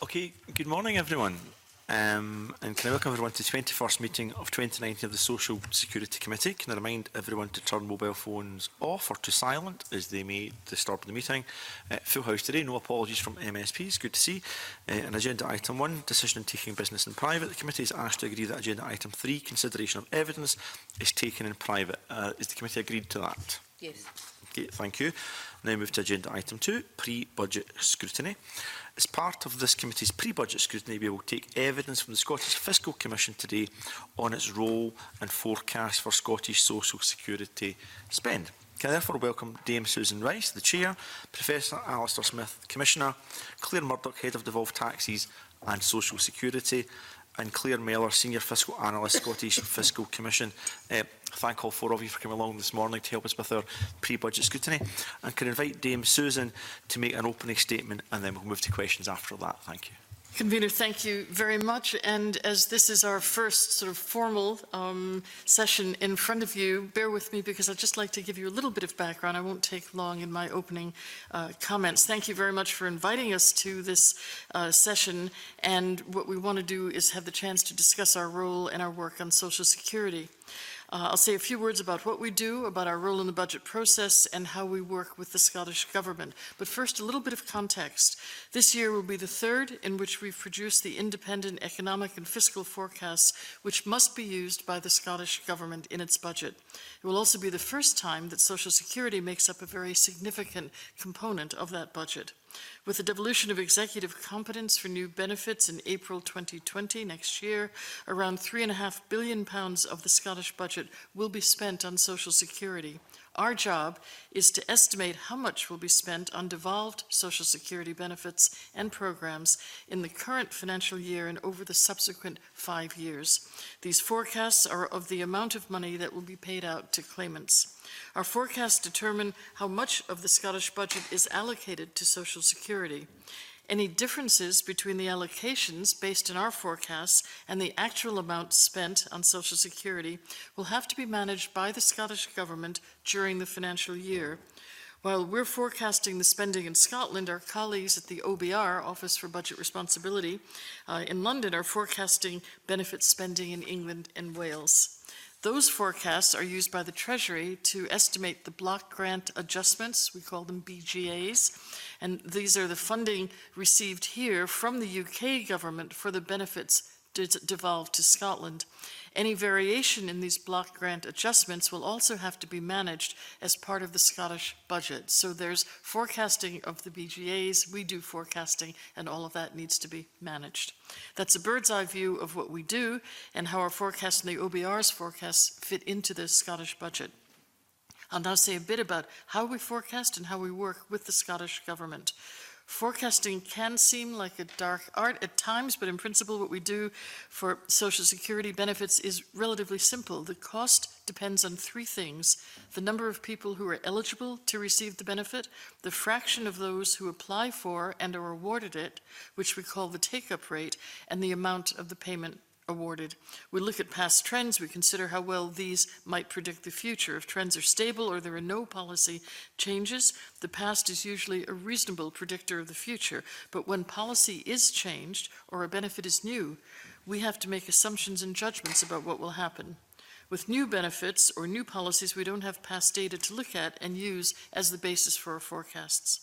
Okay, good morning everyone. And can I welcome everyone to the 21st meeting of 2019 of the Social Security Committee. Can I remind everyone to turn mobile phones off or to silent as they may disturb the meeting. Full house today, no apologies from MSPs, good to see. And agenda item 1, decision on taking business in private. The committee is asked to agree that agenda item 3, consideration of evidence, is taken in private. Is the committee agreed to that? Yes. Okay, thank you. Now move to agenda item 2, pre-budget scrutiny. As part of this committee's pre-budget scrutiny, we will take evidence from the Scottish Fiscal Commission today on its role and forecast for Scottish social security spend. Can I therefore welcome Dame Susan Rice, the Chair, Professor Alistair Smith, Commissioner, Claire Murdoch, Head of Devolved Taxes and Social Security, and Claire Mellor, Senior Fiscal Analyst, Scottish Fiscal Commission. Thank all four of you for coming along this morning to help us with our pre-budget scrutiny. And can I invite Dame Susan to make an opening statement, and then we'll move to questions after that. Thank you. Convener, thank you very much. And as this is our first sort of formal session in front of you, bear with me because I'd just like to give you a little bit of background. I won't take long in my opening comments. Thank you very much for inviting us to this session. And what we want to do is have the chance to discuss our role and our work on Social Security. I'll say a few words about what we do, about our role in the budget process, and how we work with the Scottish Government. But first, a little bit of context. This year will be the third in which we've produced the independent economic and fiscal forecasts, which must be used by the Scottish Government in its budget. It will also be the first time that Social Security makes up a very significant component of that budget. With the devolution of executive competence for new benefits in April 2020, next year, around £3.5 billion of the Scottish budget will be spent on Social Security. Our job is to estimate how much will be spent on devolved Social Security benefits and programs in the current financial year and over the subsequent 5 years. These forecasts are of the amount of money that will be paid out to claimants. Our forecasts determine how much of the Scottish budget is allocated to Social Security. Any differences between the allocations based on our forecasts and the actual amount spent on Social Security will have to be managed by the Scottish Government during the financial year. While we're forecasting the spending in Scotland, our colleagues at the OBR, Office for Budget Responsibility, in London are forecasting benefit spending in England and Wales. Those forecasts are used by the Treasury to estimate the block grant adjustments, we call them BGAs, and these are the funding received here from the UK government for the benefits devolved to Scotland. Any variation in these block grant adjustments will also have to be managed as part of the Scottish budget. So there's forecasting of the BGAs, we do forecasting, and all of that needs to be managed. That's a bird's eye view of what we do and how our forecasts and the OBR's forecasts fit into the Scottish budget. I'll now say a bit about how we forecast and how we work with the Scottish Government. Forecasting can seem like a dark art at times, but in principle what we do for Social Security benefits is relatively simple. The cost depends on three things: the number of people who are eligible to receive the benefit, the fraction of those who apply for and are awarded it, which we call the take-up rate, and the amount of the payment awarded. We look at past trends, we consider how well these might predict the future. If trends are stable or there are no policy changes, the past is usually a reasonable predictor of the future. But when policy is changed or a benefit is new, we have to make assumptions and judgments about what will happen. With new benefits or new policies, we don't have past data to look at and use as the basis for our forecasts.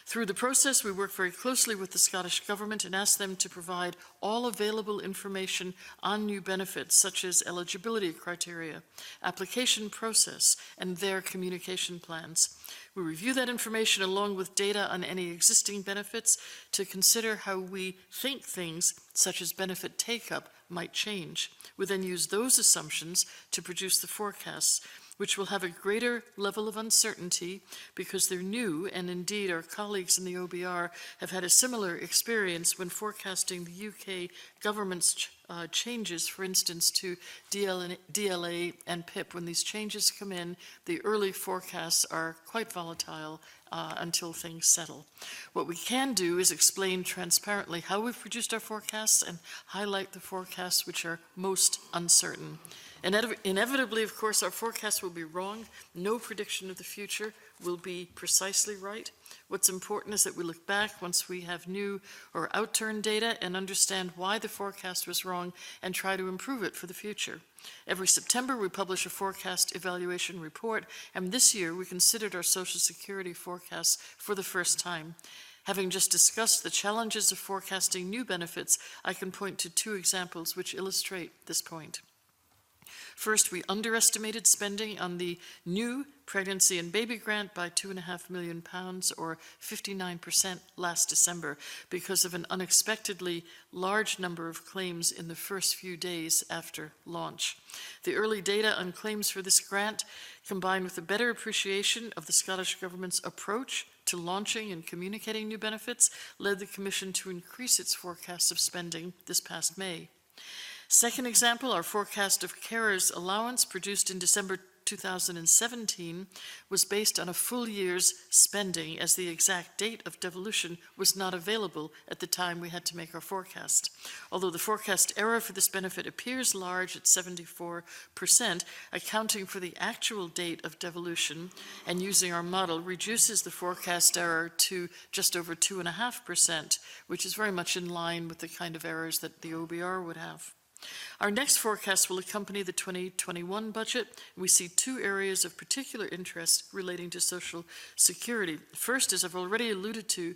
Through the process, we work very closely with the Scottish Government and ask them to provide all available information on new benefits, such as eligibility criteria, application process, and their communication plans. We review that information along with data on any existing benefits to consider how we think things, such as benefit take-up, might change. We then use those assumptions to produce the forecasts, which will have a greater level of uncertainty because they're new, and indeed our colleagues in the OBR have had a similar experience when forecasting the UK government's changes, for instance, to DLA and PIP. When these changes come in, the early forecasts are quite volatile until things settle. What we can do is explain transparently how we've produced our forecasts and highlight the forecasts which are most uncertain. Inevitably, of course, our forecast will be wrong. No prediction of the future will be precisely right. What's important is that we look back once we have new or outturned data and understand why the forecast was wrong and try to improve it for the future. Every September, we publish a forecast evaluation report, and this year we considered our Social Security forecasts for the first time. Having just discussed the challenges of forecasting new benefits, I can point to two examples which illustrate this point. First, we underestimated spending on the new pregnancy and baby grant by £2.5 million, or 59% last December, because of an unexpectedly large number of claims in the first few days after launch. The early data on claims for this grant, combined with a better appreciation of the Scottish Government's approach to launching and communicating new benefits, led the Commission to increase its forecast of spending this past May. Second example, our forecast of carers allowance produced in December 2017 was based on a full year's spending, as the exact date of devolution was not available at the time we had to make our forecast. Although the forecast error for this benefit appears large at 74%, accounting for the actual date of devolution and using our model reduces the forecast error to just over 2.5%, which is very much in line with the kind of errors that the OBR would have. Our next forecast will accompany the 2021 budget. We see two areas of particular interest relating to Social Security. First, as I've already alluded to,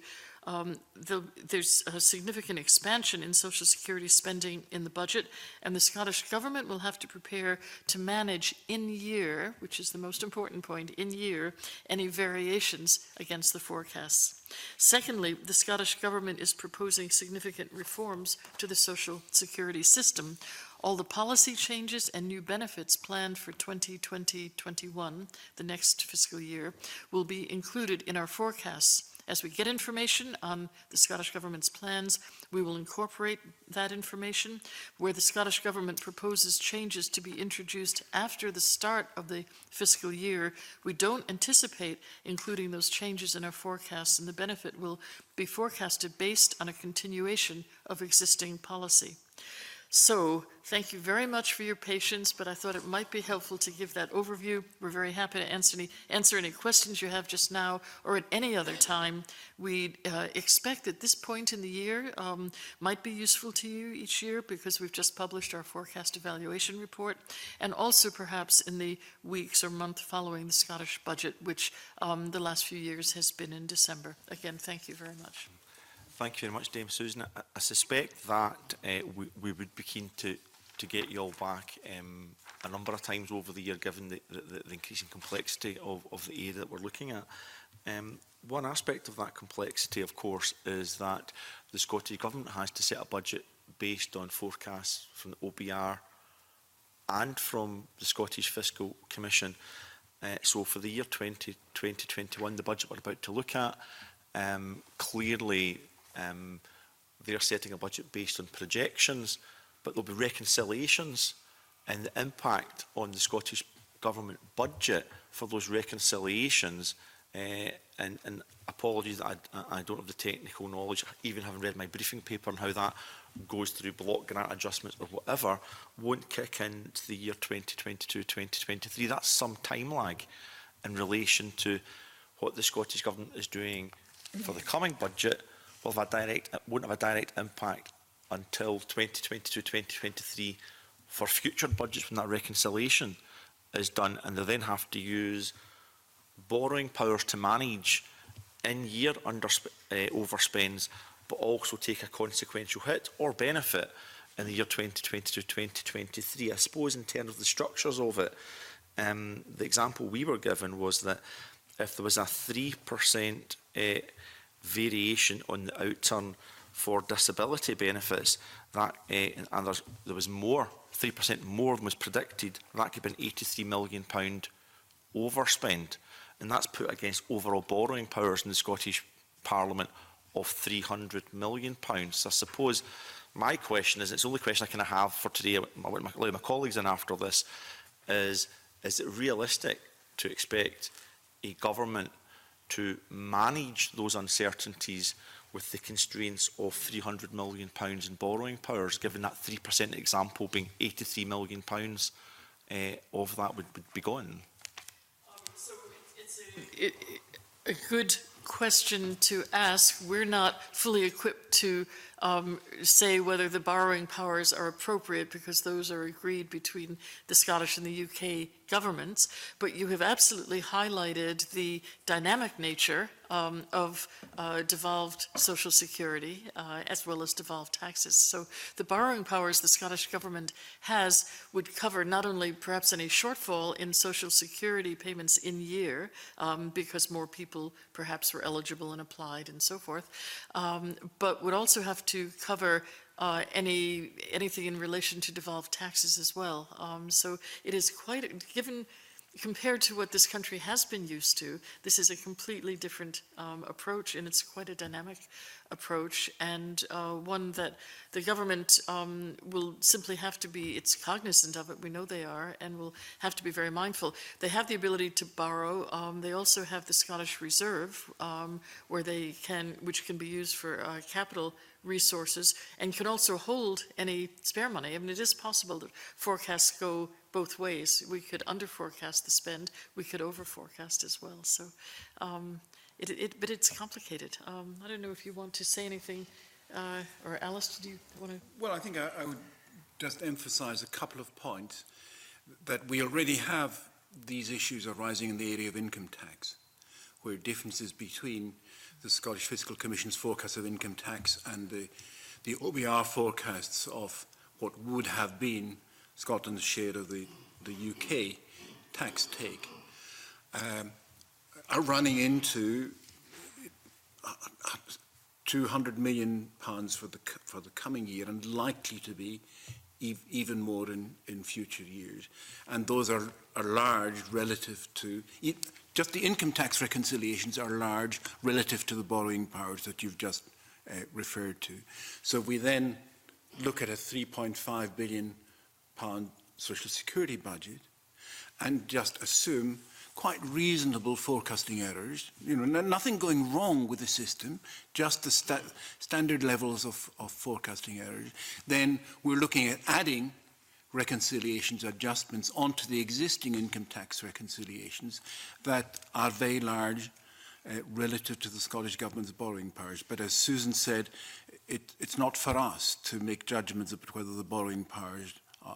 there's a significant expansion in Social Security spending in the budget, and the Scottish Government will have to prepare to manage in year, which is the most important point, in year, any variations against the forecasts. Secondly, the Scottish Government is proposing significant reforms to the Social Security system. All the policy changes and new benefits planned for 2020-21, the next fiscal year, will be included in our forecasts. As we get information on the Scottish Government's plans, we will incorporate that information. Where the Scottish Government proposes changes to be introduced after the start of the fiscal year, we don't anticipate including those changes in our forecasts, and the benefit will be forecasted based on a continuation of existing policy. So, thank you very much for your patience, but I thought it might be helpful to give that overview. We're very happy to answer any questions you have just now or at any other time. We expect that this point in the year might be useful to you each year, because we've just published our forecast evaluation report, and also perhaps in the weeks or month following the Scottish budget, which the last few years has been in December. Again, thank you very much. Thank you very much, Dame Susan. I suspect that we would be keen to get you all back a number of times over the year, given the increasing complexity of the area that we're looking at. One aspect of that complexity, of course, is that the Scottish Government has to set a budget based on forecasts from the OBR and from the Scottish Fiscal Commission. So for the year 2021, the budget we're about to look at, clearly they're setting a budget based on projections, but there'll be reconciliations, and the impact on the Scottish Government budget for those reconciliations, and apologies that I don't have the technical knowledge, even having read my briefing paper on how that goes through block grant adjustments or whatever, won't kick in to the year 2022-2023. That's some time lag in relation to what the Scottish Government is doing for the coming budget. Won't have a direct impact until 2022-2023 for future budgets, when that reconciliation is done, and they then have to use borrowing powers to manage in-year overspends, but also take a consequential hit or benefit in the year 2022-2023. I suppose in terms of the structures of it, the example we were given was that if there was a 3% variation on the outturn for disability benefits, that and there was more, 3% more than was predicted, that could have been £83 million overspend, and that's put against overall borrowing powers in the Scottish Parliament of £300 million. So I suppose my question is, it's the only question I kind of have for today, I want to allow my colleagues in after this, is it realistic to expect a government to manage those uncertainties with the constraints of £300 million in borrowing powers, given that 3% example being £83 million of that would be gone? So it's a good question to ask. We're not fully equipped to say whether the borrowing powers are appropriate, because those are agreed between the Scottish and the UK governments. But you have absolutely highlighted the dynamic nature of devolved social security as well as devolved taxes. So the borrowing powers the Scottish government has would cover not only perhaps any shortfall in social security payments in year, because more people perhaps were eligible and applied and so forth, but would also have to cover anything in relation to devolved taxes as well. So it is quite, given, compared to what this country has been used to, this is a completely different approach, and it's quite a dynamic approach, and one that the government will simply have to be, it's cognizant of it, we know they are, and will have to be very mindful. They have the ability to borrow. They also have the Scottish Reserve, where they can, which can be used for capital resources, and can also hold any spare money. I mean, it is possible that forecasts go both ways. We could under forecast the spend, we could over forecast as well. So, but it's complicated. I don't know if you want to say anything, or Alice, do you want to? Well, I think I would just emphasize a couple of points, that we already have these issues arising in the area of income tax, where differences between the Scottish Fiscal Commission's forecast of income tax and the OBR forecasts of what would have been Scotland's share of the UK tax take are running into £200 million for the coming year, and likely to be even more in future years. And those are large relative to, just the income tax reconciliations are large relative to the borrowing powers that you've just referred to. So we then look at a £3.5 billion social security budget and just assume quite reasonable forecasting errors, nothing going wrong with the system, just the standard levels of forecasting errors. Then we're looking at adding reconciliations, adjustments onto the existing income tax reconciliations that are very large relative to the Scottish Government's borrowing powers. But as Susan said, it's not for us to make judgments about whether the borrowing powers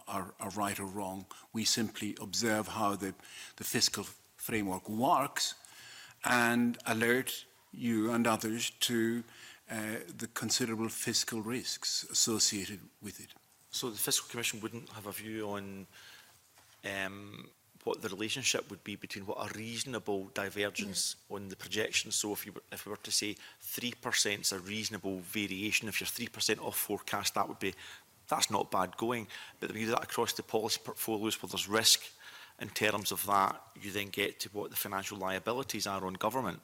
are right or wrong. We simply observe how the fiscal framework works and alert you and others to the considerable fiscal risks associated with it. So the Fiscal Commission wouldn't have a view on what the relationship would be between what a reasonable divergence on the projections. So if we were to say 3% is a reasonable variation, if you're 3% off forecast, that's not bad going. But when you do that across the policy portfolios where there's risk in terms of that, you then get to what the financial liabilities are on government,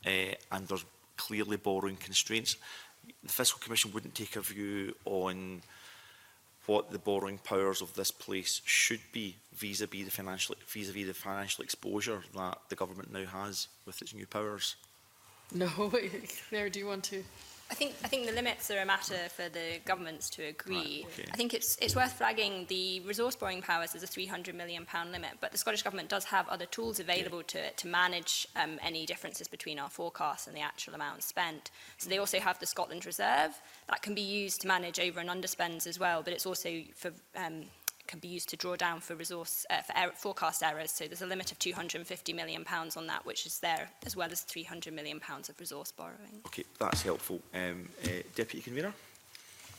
and there's clearly borrowing constraints. The Fiscal Commission wouldn't take a view on what the borrowing powers of this place should be vis-à-vis the financial exposure that the government now has with its new powers. No, Claire, do you want to? I think the limits are a matter for the governments to agree. Right, okay. I think it's worth flagging the resource borrowing powers as a £300 million limit, but the Scottish Government does have other tools available to it to manage any differences between our forecasts and the actual amount spent. So they also have the Scotland Reserve that can be used to manage over and underspends as well, but it's also for can be used to draw down for resource forecast errors. So there's a limit of £250 million on that, which is there, as well as £300 million of resource borrowing. Okay, that's helpful. Deputy Convener.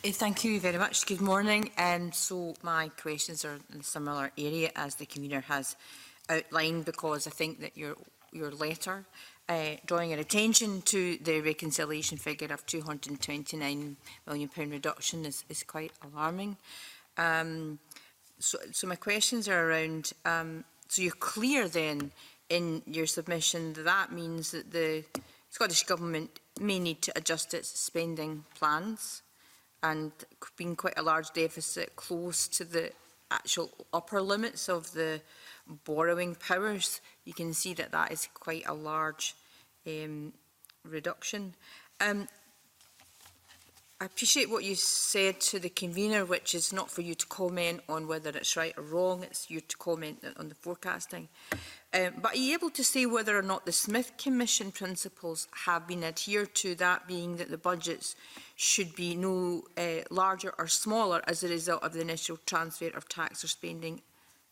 Thank you very much. Good morning. So my questions are in a similar area as the convener has outlined, because I think that your letter drawing your attention to the reconciliation figure of £229 million reduction is quite alarming. So my questions are around, so you're clear then in your submission that that means that the Scottish Government may need to adjust its spending plans, and being quite a large deficit close to the actual upper limits of the borrowing powers. You can see that that is quite a large reduction. I appreciate what you said to the convener, which is not for you to comment on whether it's right or wrong, it's you to comment on the forecasting. But are you able to say whether or not the Smith Commission principles have been adhered to, that being that the budgets should be no larger or smaller as a result of the initial transfer of tax or spending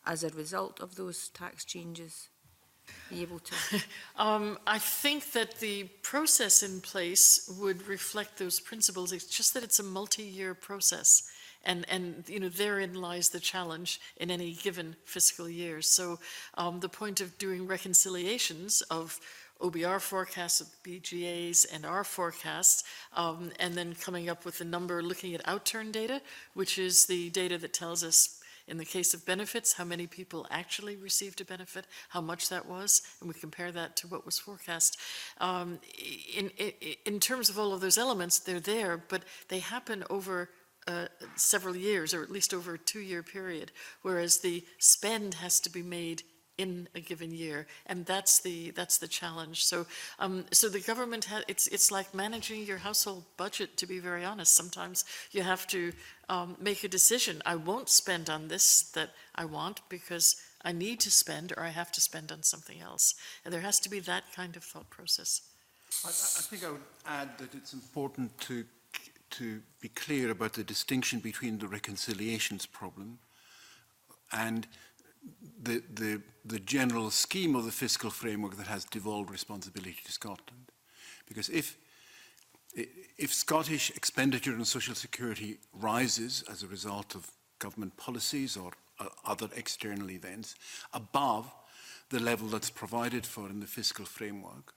as a result of those tax changes? Are you able to? I think that the process in place would reflect those principles. It's just that it's a multi-year process. And you know, therein lies the challenge in any given fiscal year. So the point of doing reconciliations of OBR forecasts, of BGAs and our forecasts, and then coming up with a number looking at outturn data, which is the data that tells us, in the case of benefits, how many people actually received a benefit, how much that was, and we compare that to what was forecast. In terms of all of those elements, they're there, but they happen over several years, or at least over a 2-year period, whereas the spend has to be made in a given year, and that's the challenge. So so the government it's like managing your household budget, to be very honest. Sometimes you have to make a decision. I won't spend on this that I want because I need to spend, or I have to spend on something else. And there has to be that kind of thought process. I think I would add that it's important to be clear about the distinction between the reconciliations problem and the general scheme of the fiscal framework that has devolved responsibility to Scotland. Because if Scottish expenditure on social security rises as a result of government policies or other external events above the level that's provided for in the fiscal framework,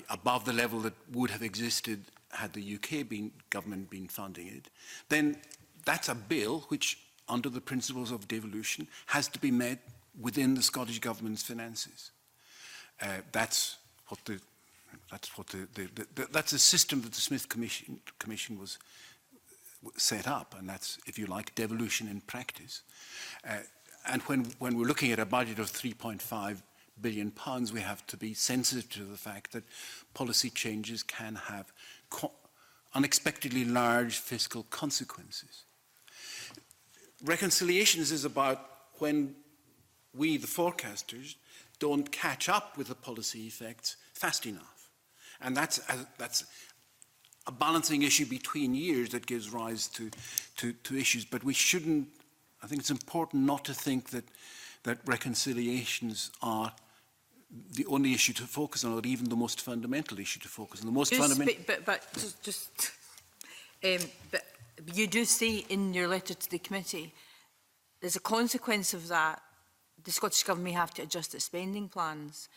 above the level that would have existed had the UK government been funding it, then that's a bill which, under the principles of devolution, has to be met within the Scottish Government's finances. That's the system that the Smith Commission was set up, and that's, if you like, devolution in practice. And when we're looking at a budget of £3.5 billion, we have to be sensitive to the fact that policy changes can have unexpectedly large fiscal consequences. Reconciliations is about when we, the forecasters, don't catch up with the policy effects fast enough. And that's a balancing issue between years that gives rise to issues. But we shouldn't, I think it's important not to think that reconciliations are the only issue to focus on, or even the most fundamental issue to focus on. The most fundamental. But you do say in your letter to the committee, there's a consequence of that. The Scottish Government may have to adjust its spending plans.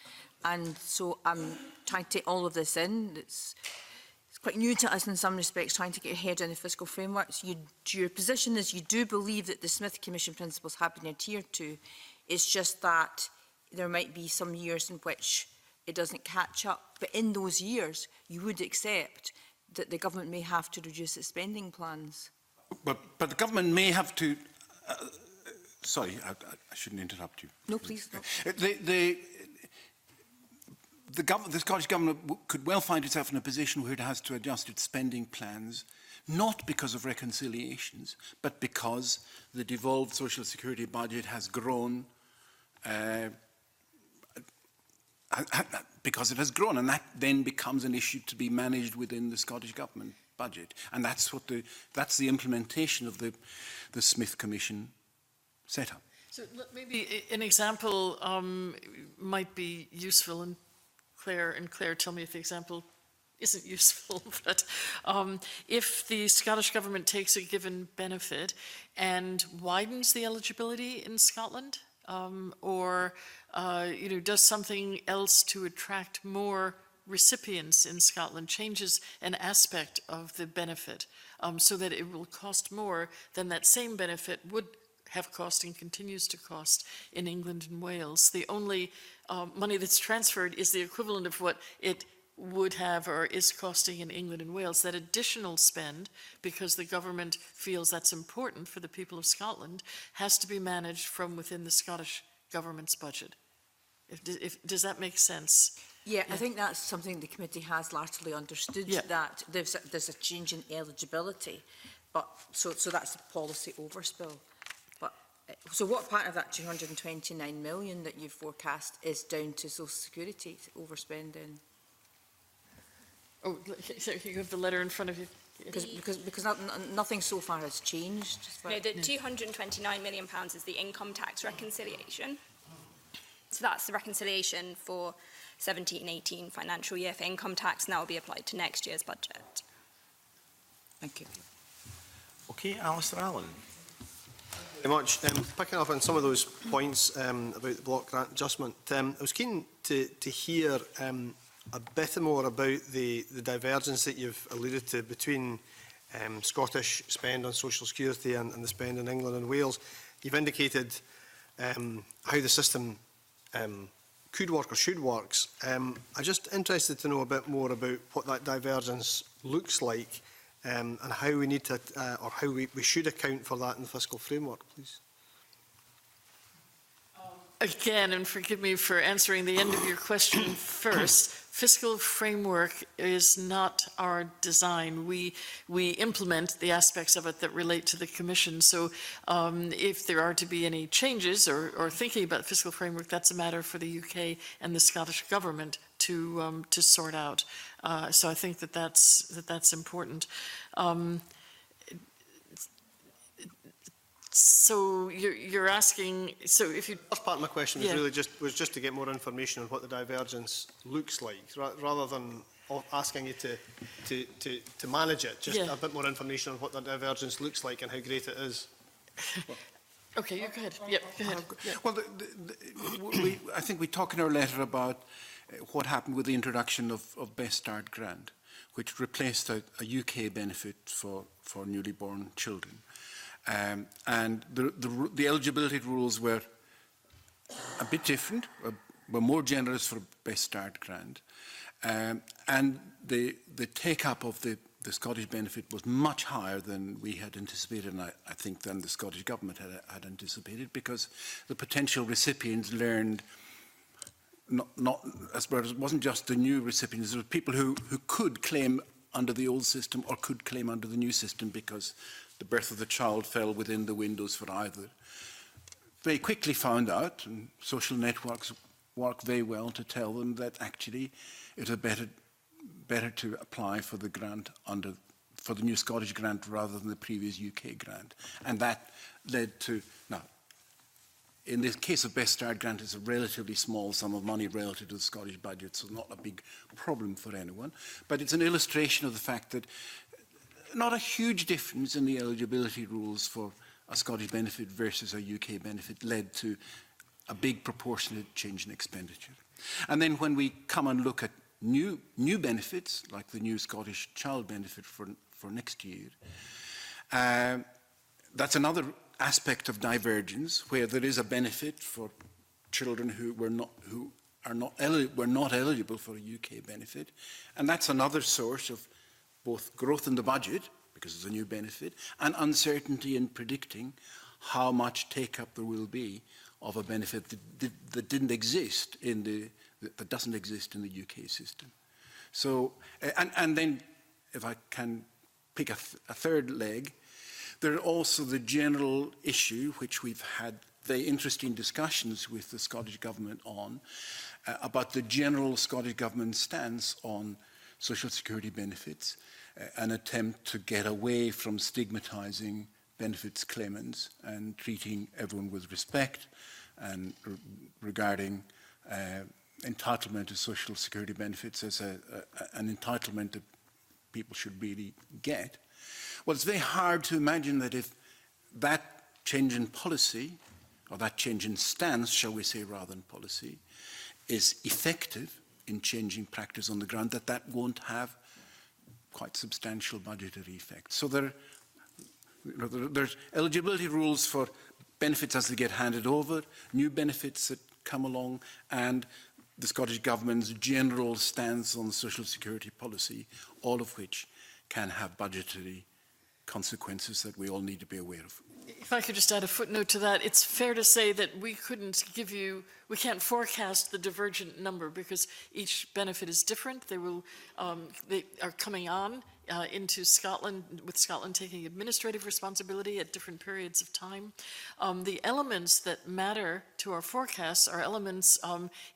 And so I'm trying to take all of this in. It's quite new to us in some respects, trying to get your head around the fiscal frameworks. Your position is you do believe that the Smith Commission principles have been adhered to. It's just that there might be some years in which it doesn't catch up. But in those years, you would accept that the government may have to reduce its spending plans. But the government may have to... sorry, I shouldn't interrupt you. No, please. No. The Scottish Government could well find itself in a position where it has to adjust its spending plans, not because of reconciliations, but because the devolved social security budget has grown, because it has grown, and that then becomes an issue to be managed within the Scottish Government budget. And that's the implementation of the Smith Commission setup. So maybe an example might be useful, and Claire, tell me if the example isn't useful, but if the Scottish Government takes a given benefit and widens the eligibility in Scotland, or does something else to attract more recipients in Scotland, changes an aspect of the benefit so that it will cost more than that same benefit would have cost and continues to cost in England and Wales. The only money that's transferred is the equivalent of what it would have or is costing in England and Wales. That additional spend, because the government feels that's important for the people of Scotland, has to be managed from within the Scottish Government's budget. Does that make sense? Yeah, I think that's something the committee has largely understood, Yeah. that there's a change in eligibility, but so that's the policy overspill. But so what part of that 229 million that you've forecast is down to Social Security overspending? Oh, so you have the letter in front of you. Because nothing so far has changed. No, the £229 million is the income tax reconciliation. So that's the reconciliation for 17-18 financial year for income tax, and that will be applied to next year's budget. Thank you. Okay, Alistair Allen. Very much. Picking up on some of those points about the block grant adjustment, I was keen to hear a bit more about the divergence that you've alluded to between Scottish spend on social security and the spend in England and Wales. You've indicated how the system could work or should work. I'm just interested to know a bit more about what that divergence looks like and how we need to, or how we should account for that in the fiscal framework, please. Again, and forgive me for answering the end of your question first, fiscal framework is not our design. We implement the aspects of it that relate to the Commission. So if there are to be any changes or thinking about fiscal framework, that's a matter for the UK and the Scottish Government to sort out. So I think that's important. So you're asking, so if you... First part of my question was really just to get more information on what the divergence looks like, rather than asking you to manage it, just a bit more information on what the divergence looks like and how great it is. Okay, you go ahead. Yep, go ahead. Well, I think we talk in our letter about what happened with the introduction of Best Start Grant, which replaced a UK benefit for newly born children. And the eligibility rules were a bit different, were more generous for Best Start Grant. And the take-up of the Scottish benefit was much higher than we had anticipated, and I think than the Scottish Government had anticipated, because the potential recipients learned as well, it wasn't just the new recipients, there were people who could claim under the old system or could claim under the new system because the birth of the child fell within the windows for either. They quickly found out, and social networks work very well to tell them that actually it was better to apply for the grant for the new Scottish grant rather than the previous UK grant. And that led to, now, in the case of Best Start Grant, it's a relatively small sum of money relative to the Scottish budget, so not a big problem for anyone. But it's an illustration of the fact that not a huge difference in the eligibility rules for a Scottish benefit versus a UK benefit led to a big proportionate change in expenditure. And then when we come and look at new benefits, like the new Scottish child benefit for next year, that's another aspect of divergence where there is a benefit for children who were not eligible for a UK benefit, and that's another source of both growth in the budget, because it's a new benefit, and uncertainty in predicting how much take-up there will be of a benefit that didn't exist that doesn't exist in the UK system. So, and then, if I can pick a third leg, there are also the general issue, which we've had very interesting discussions with the Scottish Government on, about the general Scottish Government stance on social security benefits, an attempt to get away from stigmatising benefits claimants and treating everyone with respect, and regarding entitlement to social security benefits as an entitlement that people should really get. Well, it's very hard to imagine that if that change in policy, or that change in stance, shall we say, rather than policy, is effective in changing practice on the ground, that won't have quite substantial budgetary effects. So there's eligibility rules for benefits as they get handed over, new benefits that come along, and the Scottish Government's general stance on social security policy, all of which can have budgetary consequences that we all need to be aware of. If I could just add a footnote to that, it's fair to say that we can't forecast the divergent number because each benefit is different. They are coming on into Scotland, with Scotland taking administrative responsibility at different periods of time. The elements that matter to our forecasts are elements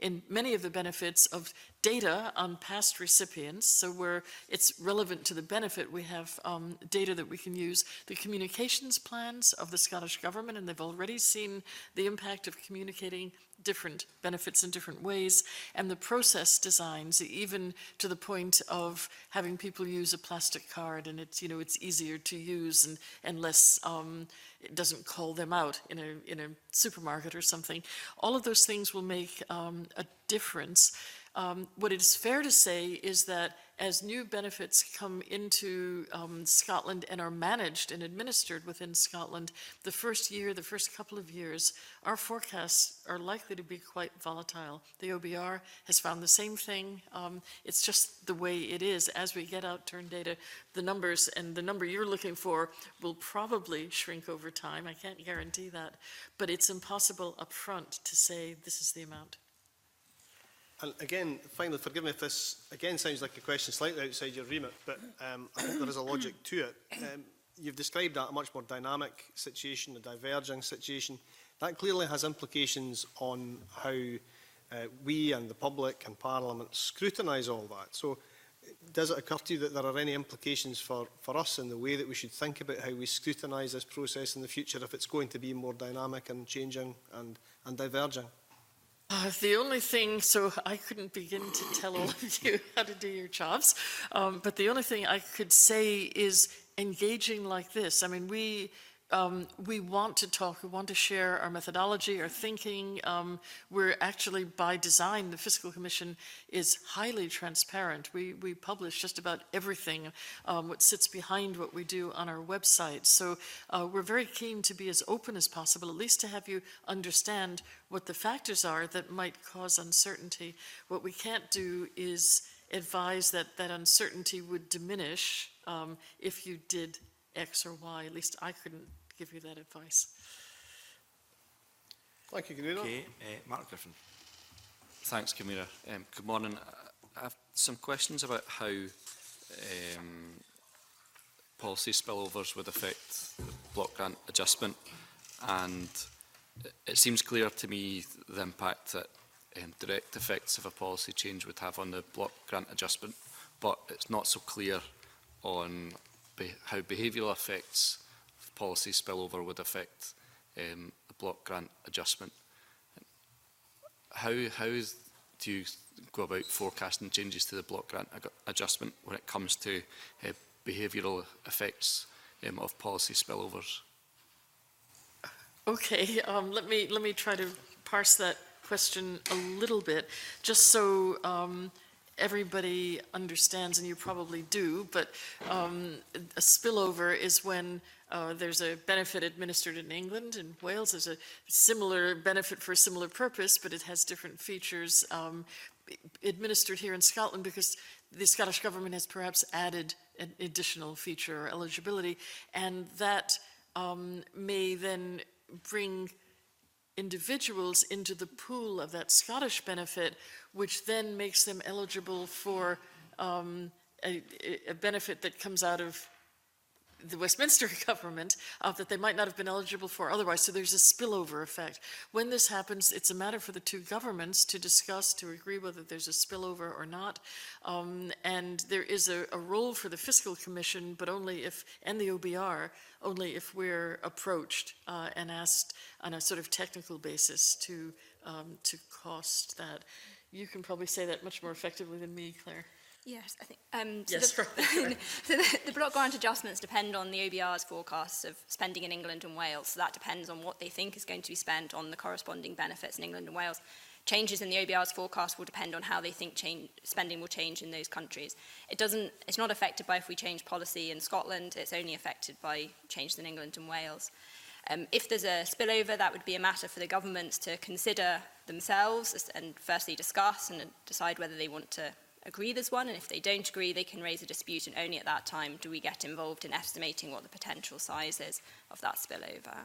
in many of the benefits of data on past recipients. So where it's relevant to the benefit, we have data that we can use. The communications plans of the Scottish Government, and they've already seen the impact of communicating different benefits in different ways, and the process designs, even to the point of having people use a plastic card, and it's easier to use and less, it doesn't call them out in a supermarket or something. All of those things will make a difference. What it is fair to say is that as new benefits come into Scotland and are managed and administered within Scotland, the first couple of years, our forecasts are likely to be quite volatile. The OBR has found the same thing. It's just the way it is. As we get out turn data, the numbers, and the number you're looking for will probably shrink over time. I can't guarantee that, but it's impossible up front to say this is the amount. And again, finally, forgive me if this again sounds like a question slightly outside your remit, but I think there is a logic to it. You've described that a much more dynamic situation, a diverging situation. That clearly has implications on how we and the public and Parliament scrutinise all that. So does it occur to you that there are any implications for us in the way that we should think about how we scrutinise this process in the future if it's going to be more dynamic and changing and diverging? The only thing, so I couldn't begin to tell all of you how to do your jobs, but the only thing I could say is engaging like this. I mean, we want to talk, we want to share our methodology, our thinking. We're actually, by design, the Fiscal Commission is highly transparent. We publish just about everything, what sits behind what we do on our website. So we're very keen to be as open as possible, at least to have you understand what the factors are that might cause uncertainty. What we can't do is advise that that uncertainty would diminish if you did X or Y. At least I couldn't give you that advice. Thank you, Convener. Okay, Mark Griffin. Thanks, Convener. Good morning. I have some questions about how policy spillovers would affect the block grant adjustment, and it seems clear to me the impact that direct effects of a policy change would have on the block grant adjustment, but it's not so clear on how behavioural effects of policy spillover would affect the block grant adjustment. How do you go about forecasting changes to the block grant adjustment when it comes to behavioural effects of policy spillovers? Okay, let me try to parse that question a little bit, just so everybody understands, and you probably do, but a spillover is when there's a benefit administered in England and Wales. There's a similar benefit for a similar purpose, but it has different features administered here in Scotland because the Scottish Government has perhaps added an additional feature or eligibility, and that may then bring individuals into the pool of that Scottish benefit, which then makes them eligible for a benefit that comes out of the Westminster government that they might not have been eligible for otherwise. So there's a spillover effect. When this happens, it's a matter for the two governments to discuss, to agree whether there's a spillover or not. And there is a role for the Fiscal Commission, but only if, and the OBR, only if we're approached and asked on a sort of technical basis to cost that. You can probably say that much more effectively than me, Claire. Yes, I think. Yes, so the block grant adjustments depend on the OBR's forecasts of spending in England and Wales. So that depends on what they think is going to be spent on the corresponding benefits in England and Wales. Changes in the OBR's forecast will depend on how they think spending will change in those countries. It's not affected by if we change policy in Scotland. It's only affected by changes in England and Wales. If there's a spillover, that would be a matter for the governments to consider themselves and firstly discuss and decide whether they want to agree there's one, and if they don't agree, they can raise a dispute, and only at that time do we get involved in estimating what the potential size is of that spillover.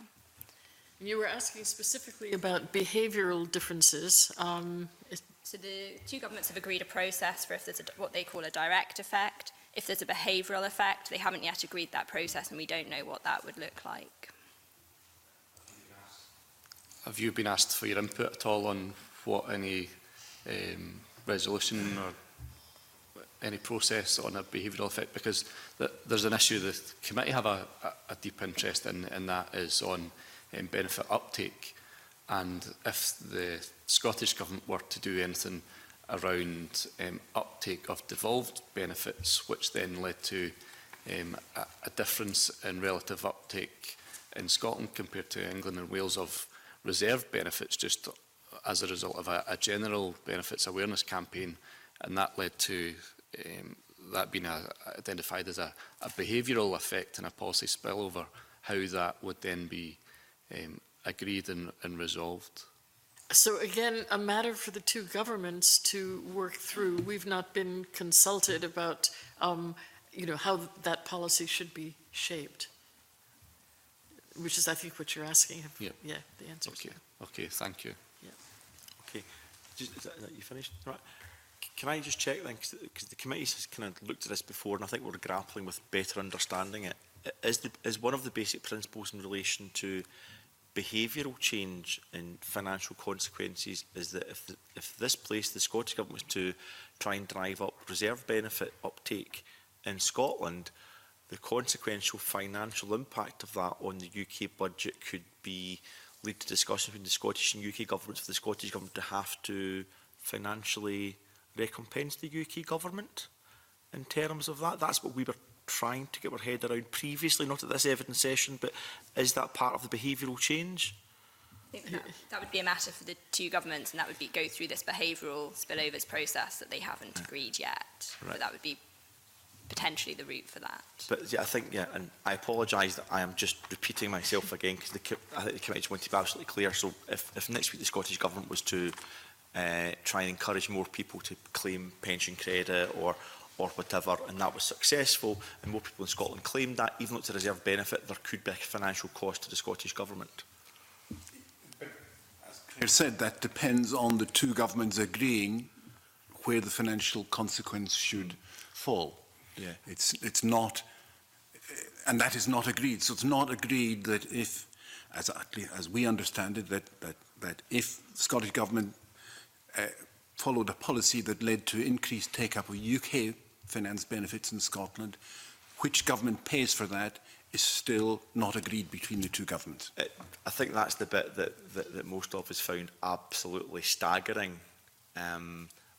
You were asking specifically about behavioural differences. So the two governments have agreed a process for if there's what they call a direct effect. If there's a behavioural effect, they haven't yet agreed that process, and we don't know what that would look like. Have you been asked for your input at all on what any resolution or any process on a behavioural effect? Because there's an issue the committee have a deep interest in, and that is on benefit uptake. And if the Scottish Government were to do anything around uptake of devolved benefits, which then led to a difference in relative uptake in Scotland compared to England and Wales of reserved benefits, just as a result of a general benefits awareness campaign, and that led to that being identified as a behavioural effect and a policy spillover, how that would then be agreed and resolved. So again, a matter for the two governments to work through. We've not been consulted about, how that policy should be shaped, which is, I think, what you're asking. Yeah. Yeah, the answer is Okay. yeah. Okay, thank you. Okay, is that you finished? Right. Can I just check then, because the committee has kind of looked at this before, and I think we're grappling with better understanding it. Is one of the basic principles in relation to behavioural change and financial consequences is that if this place, the Scottish Government, was to try and drive up reserve benefit uptake in Scotland, the consequential financial impact of that on the UK budget could lead to discussions between the Scottish and UK governments for the Scottish Government to have to financially recompense the UK Government in terms of that. That's what we were trying to get our head around previously, not at this evidence session, but is that part of the behavioural change? I think that would be a matter for the two governments, and that would go through this behavioural spillovers process that they haven't agreed yet. Right. But that would be potentially the route for that. But yeah, I think, and I apologise that I am just repeating myself again, because I think the committee just wanted to be absolutely clear. So if next week the Scottish Government was to try and encourage more people to claim pension credit or whatever, and that was successful, and more people in Scotland claimed that, even though it's a reserve benefit, there could be a financial cost to the Scottish Government. As Claire said, that depends on the two governments agreeing where the financial consequence should fall. Yeah. It's not, and that is not agreed. So it's not agreed that if, as we understand it, that if the Scottish Government followed a policy that led to increased take-up of UK finance benefits in Scotland, which government pays for that is still not agreed between the two governments. I think that's the bit that most of us found absolutely staggering.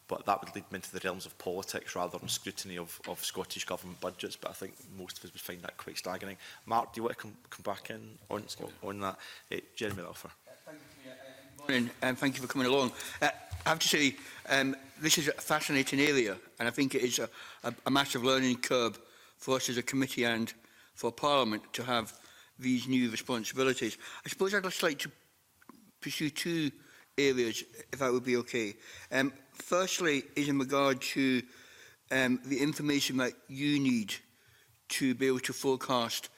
But that would lead me into the realms of politics rather than scrutiny of Scottish Government budgets. But I think most of us would find that quite staggering. Mark, do you want to come back in on that? Jeremy Laffer. Thank you, morning, and thank you for coming along. I have to say, this is a fascinating area, and I think it is a massive learning curve for us as a committee and for Parliament to have these new responsibilities. I suppose I'd just like to pursue two areas, if that would be okay. Firstly, is in regard to the information that you need to be able to forecast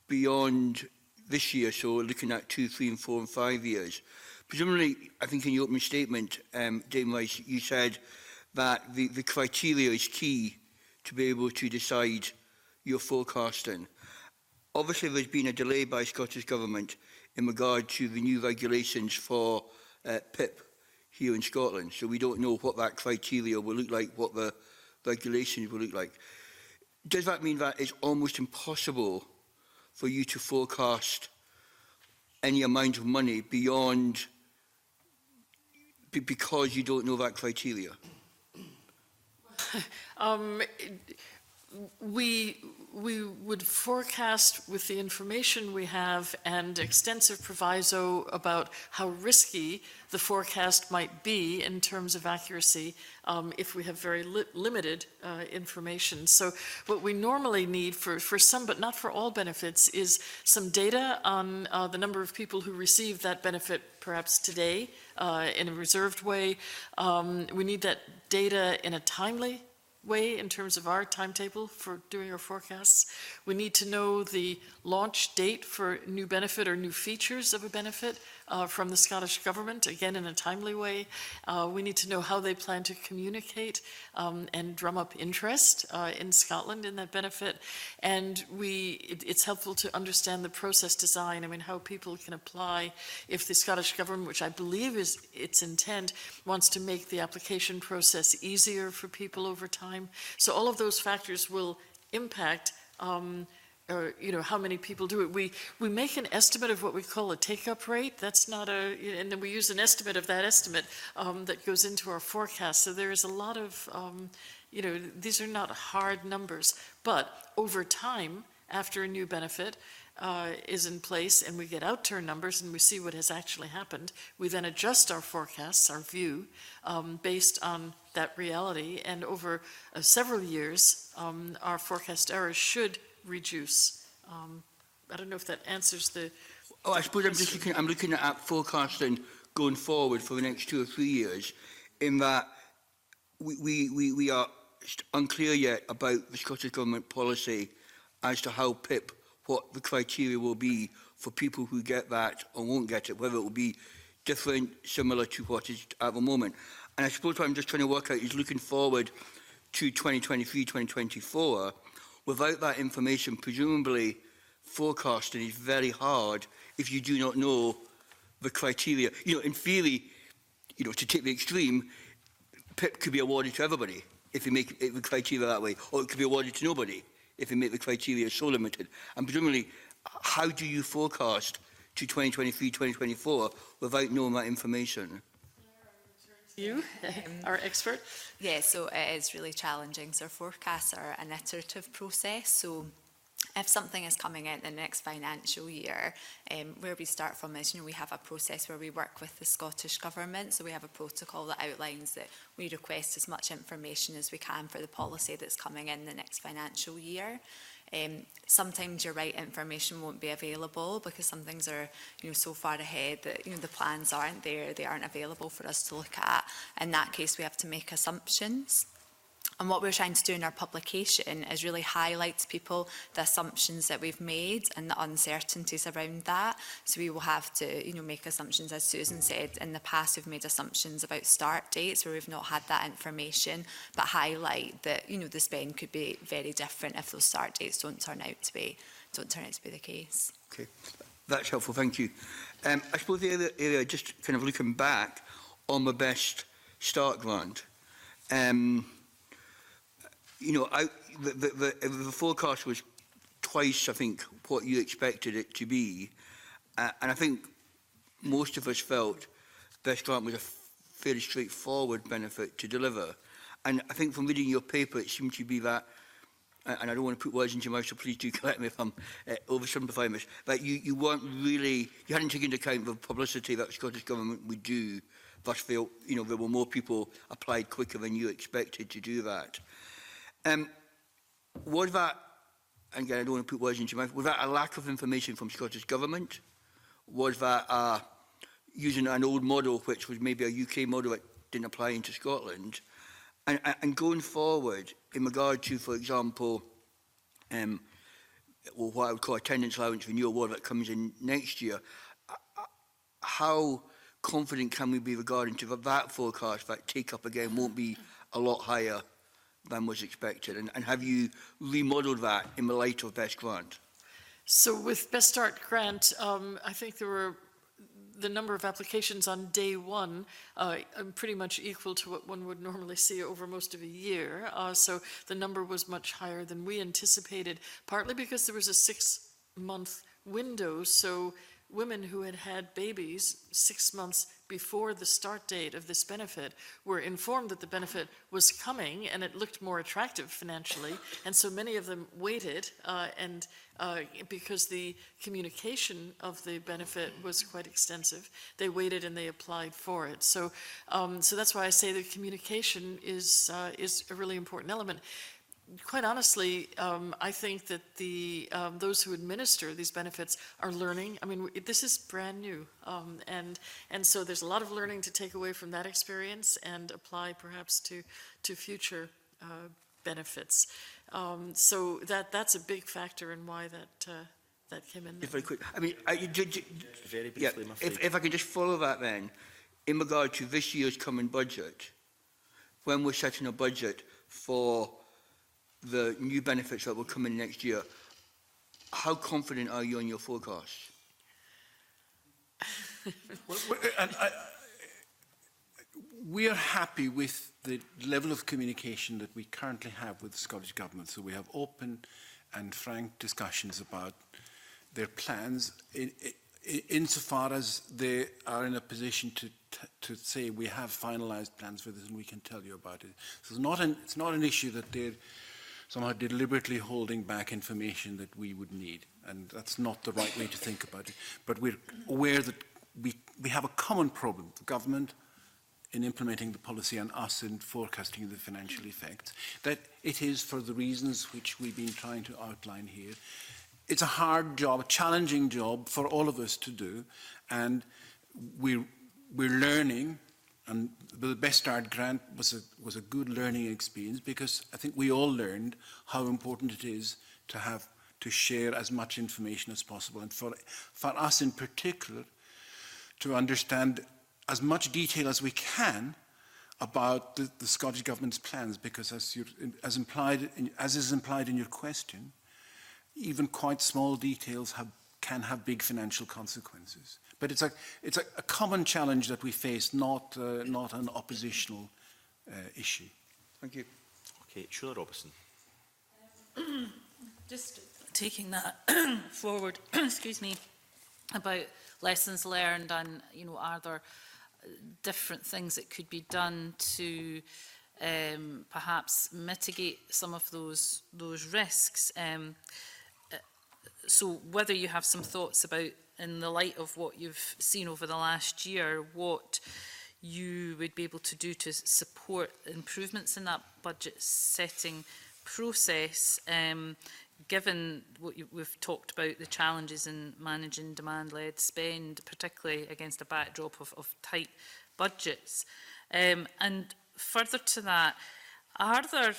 beyond this year, so looking at 2, 3 and 4 and 5 years. Presumably, I think in your opening statement, Dame Rice, you said that the criteria is key to be able to decide your forecasting. Obviously, there's been a delay by Scottish Government in regard to the new regulations for PIP here in Scotland, so we don't know what that criteria will look like, what the regulations will look like. Does that mean that it's almost impossible for you to forecast any amount of money beyond, because you don't know that criteria? We would forecast with the information we have and extensive proviso about how risky the forecast might be in terms of accuracy if we have very limited information. So what we normally need for some, but not for all benefits, is some data on the number of people who receive that benefit perhaps today, in a reserved way. We need that data in a timely way in terms of our timetable for doing our forecasts. We need to know the launch date for new benefit or new features of a benefit from the Scottish Government, again in a timely way. We need to know how they plan to communicate and drum up interest in Scotland in that benefit. And it's helpful to understand the process design, I mean, how people can apply if the Scottish Government, which I believe is its intent, wants to make the application process easier for people over time. So all of those factors will impact how many people do it. We make an estimate of what we call a take-up rate. That's not and then we use an estimate of that estimate that goes into our forecast. So there is a lot of, these are not hard numbers, but over time, after a new benefit is in place and we get outturn numbers and we see what has actually happened, we then adjust our forecasts, our view, based on that reality. And over several years, our forecast errors should reduce. I don't know if that answers the... Oh, I suppose I'm looking at forecasting going forward for the next 2 or 3 years, in that we are unclear yet about the Scottish Government policy as to how PIP, what the criteria will be for people who get that or won't get it, whether it will be different, similar to what is at the moment. And I suppose what I'm just trying to work out is looking forward to 2023, 2024, without that information, presumably forecasting is very hard if you do not know the criteria. In theory, to take the extreme, PIP could be awarded to everybody if you make the criteria that way, or it could be awarded to nobody if you make the criteria so limited. And presumably, how do you forecast to 2023, 2024 without knowing that information? You, our expert. Yeah, so it is really challenging. So our forecasts are an iterative process. So if something is coming in the next financial year, where we start from is, we have a process where we work with the Scottish Government. So we have a protocol that outlines that we request as much information as we can for the policy that's coming in the next financial year. Sometimes you're right, information won't be available because some things are, so far ahead that, the plans aren't there, they aren't available for us to look at. In that case, we have to make assumptions. And what we're trying to do in our publication is really highlight to people the assumptions that we've made and the uncertainties around that. So we will have to, make assumptions, as Susan said. In the past, we've made assumptions about start dates where we've not had that information, but highlight that, the spend could be very different if those start dates don't turn out to be the case. Okay, that's helpful. Thank you. I suppose the other area, just kind of looking back on the Best Start grant. The forecast was twice, I think, what you expected it to be. And I think most of us felt Best Grant was a fairly straightforward benefit to deliver. And I think from reading your paper, it seemed to be that, and I don't want to put words into your mouth, so please do correct me if I'm oversimplifying this, that you weren't really, you hadn't taken into account the publicity that the Scottish Government would do. Thus, there were more people applied quicker than you expected to do that. Was that, and again, I don't want to put words into your mouth, was that a lack of information from Scottish Government? Was that using an old model, which was maybe a UK model that didn't apply into Scotland? And going forward, in regard to, for example, what I would call attendance allowance for new award that comes in next year, how confident can we be regarding to that forecast that take-up again won't be a lot higher than was expected? And have you remodelled that in the light of Best Grant? So with Best Start grant, I think there were the number of applications on day one pretty much equal to what one would normally see over most of a year. So the number was much higher than we anticipated, partly because there was a 6-month window. So women who had had babies 6 months before the start date of this benefit were informed that the benefit was coming and it looked more attractive financially. And so many of them waited because the communication of the benefit was quite extensive, they waited and they applied for it. So that's why I say the communication is a really important element. quite honestly, I think that those who administer these benefits are learning. I mean, this is brand new, and so there's a lot of learning to take away from that experience and apply perhaps to future benefits. So that's a big factor in why that came in. Just very quick. I mean, Very briefly, I'm afraid. if I could just follow that then, in regard to this year's coming budget, when we're setting a budget for the new benefits that will come in next year, how confident are you on your forecast? We are happy with the level of communication that we currently have with the Scottish Government. So we have open and frank discussions about their plans insofar as they are in a position to say we have finalised plans for this and we can tell you about it. So it's not an issue that they're somehow deliberately holding back information that we would need, and that's not the right way to think about it. But we're aware that we have a common problem, the government in implementing the policy and us in forecasting the financial effects, that it is for the reasons which we've been trying to outline here. It's a hard job, a challenging job for all of us to do, and we're learning. And the Best Start grant was a good learning experience, because I think we all learned how important it is to share as much information as possible, and for us in particular to understand as much detail as we can about the Scottish Government's plans, because as is implied in your question, even quite small details can have big financial consequences. But it's a common challenge that we face, not an oppositional issue. Thank you. Okay, Sheila Robertson. Just taking that forward, excuse me, about lessons learned, and are there different things that could be done to perhaps mitigate some of those risks? So whether you have some thoughts about, in the light of what you've seen over the last year, what you would be able to do to support improvements in that budget setting process, given what we've talked about, the challenges in managing demand-led spend, particularly against a backdrop of tight budgets. And further to that, are there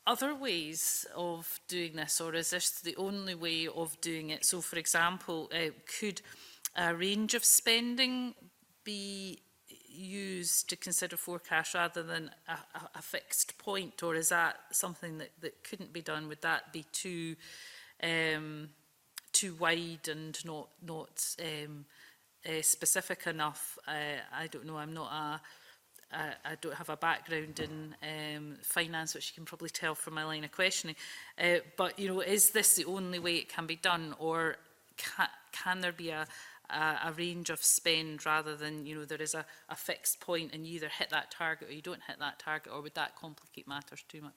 other ways of doing this, or is this the only way of doing it? So, for example, could a range of be used to consider forecasts rather than a fixed point, or is that something that couldn't be done? Would that be too wide and not specific enough? I don't know. I don't have a background in finance, which you can probably tell from my line of questioning. But is this the only way it can be done, or can there be a range of spend rather than there is a fixed point and you either hit that target or you don't hit that target, or would that complicate matters too much?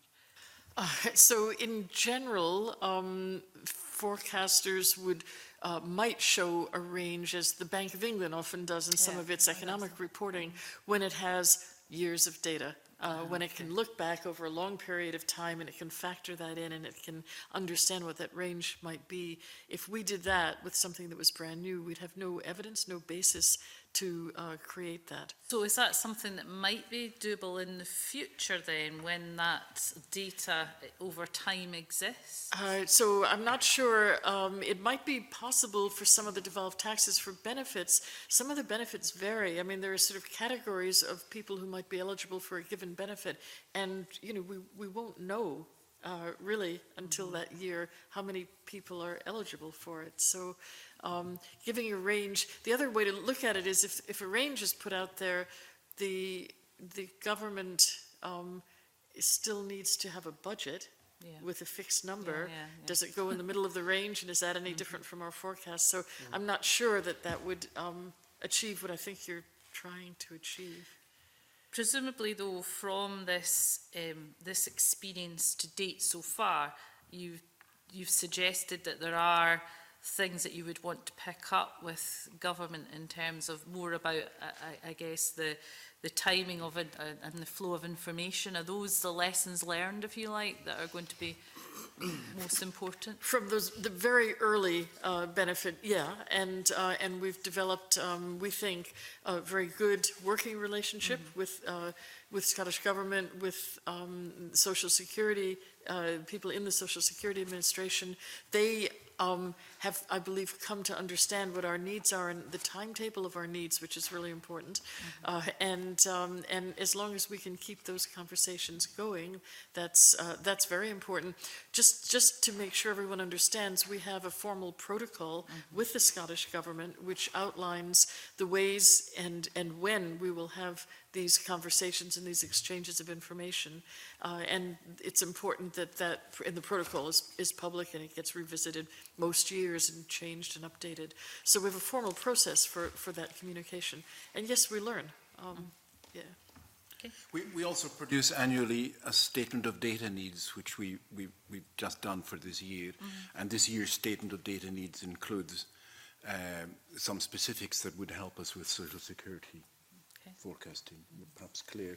So in general, forecasters might show a range, as the Bank of England often does in some of its economic reporting, when it has years of data, when it can look back over a long period of time and it can factor that in and it can understand what that range might be. If we did that with something that was brand new, we'd have no evidence, no basis to create that. So is that something that might be doable in the future then, when that data over time exists? So I'm not sure. It might be possible for some of the devolved taxes for benefits. Some of the benefits vary. I mean, there are sort of categories of people who might be eligible for a given benefit, and we won't know really until that year how many people are eligible for it. So giving a range, the other way to look at it is if a range is put out there, the government still needs to have a budget with a fixed number. Does it go in the middle of the range, and is that any different from our forecast? So I'm not sure that would achieve what I think you're trying to achieve. Presumably, though, from this experience to date so far, you've suggested that there are things that you would want to pick up with government in terms of more about, I guess, the timing of it and the flow of information? Are those the lessons learned, if you like, that are going to be most important? From the very early benefit, yeah, and we've developed, we think, a very good working relationship with Scottish Government, with Social Security, people in the Social Security Administration. They have, I believe, come to understand what our needs are and the timetable of our needs, which is really important. And as long as we can keep those conversations going, that's very important. Just to make sure everyone understands, we have a formal protocol with the Scottish Government which outlines the ways and when we will have these conversations and these exchanges of information. And it's important that in the protocol is public and it gets revisited most years and changed and updated. So we have a formal process for that communication. And yes, we learn. Yeah. We also produce annually a statement of data needs, which we've just done for this year. And this year's statement of data needs includes some specifics that would help us with Social Security forecasting. Perhaps Claire.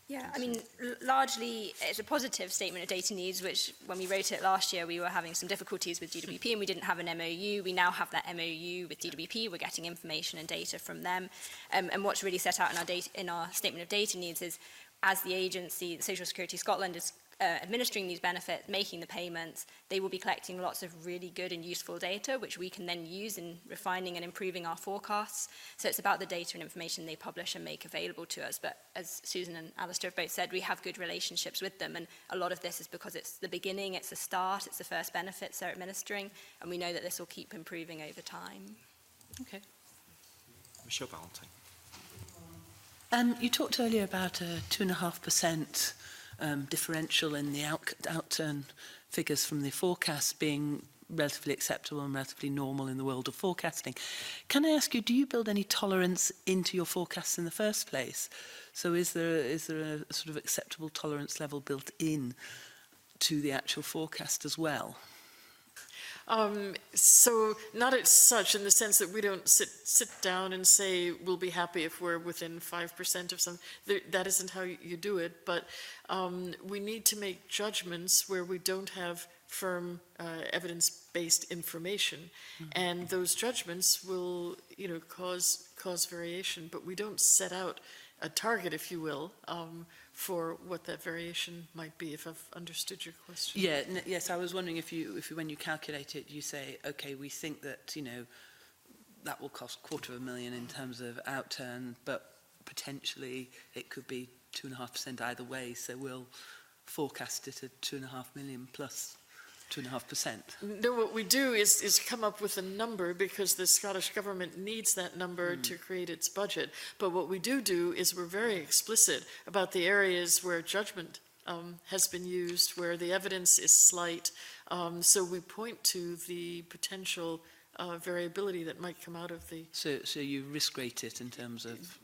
Yeah, I mean, largely it's a positive statement of data needs, which when we wrote it last year, we were having some difficulties with DWP and we didn't have an MOU. We now have that MOU with DWP. We're getting information and data from them. And what's really set out in our statement of data needs is, as the agency, the Social Security Scotland, is administering these benefits, making the payments, they will be collecting lots of really good and useful data, which we can then use in refining and improving our forecasts. So it's about the data and information they publish and make available to us. But as Susan and Alistair have both said, we have good relationships with them. And a lot of this is because it's the beginning, it's the start, it's the first benefits they're administering. And we know that this will keep improving over time. Okay. Michelle Valentine. You talked earlier about a 2.5% differential in the outturn figures from the forecast being relatively acceptable and relatively normal in the world of forecasting. Can I ask you, do you build any tolerance into your forecasts in the first place? So is there a sort of acceptable tolerance level built in to the actual forecast as well? So not as such, in the sense that we don't sit down and say we'll be happy if we're within 5% of something. That isn't how you do it, but we need to make judgments where we don't have firm evidence-based information, and those judgments will, cause variation. But we don't set out a target, if you will, for what that variation might be, if I've understood your question. Yeah, yes, I was wondering if you, when you calculate it, you say, okay, we think that, that will cost $250,000 in terms of outturn, but potentially it could be 2.5% either way, so we'll forecast it at 2.5 million plus 2.5%. No, what we do is come up with a number, because the Scottish Government needs that number to create its budget. But what we do is we're very explicit about the areas where judgment has been used, where the evidence is slight. So we point to the potential variability that might come out of the... So you risk rate it in terms of...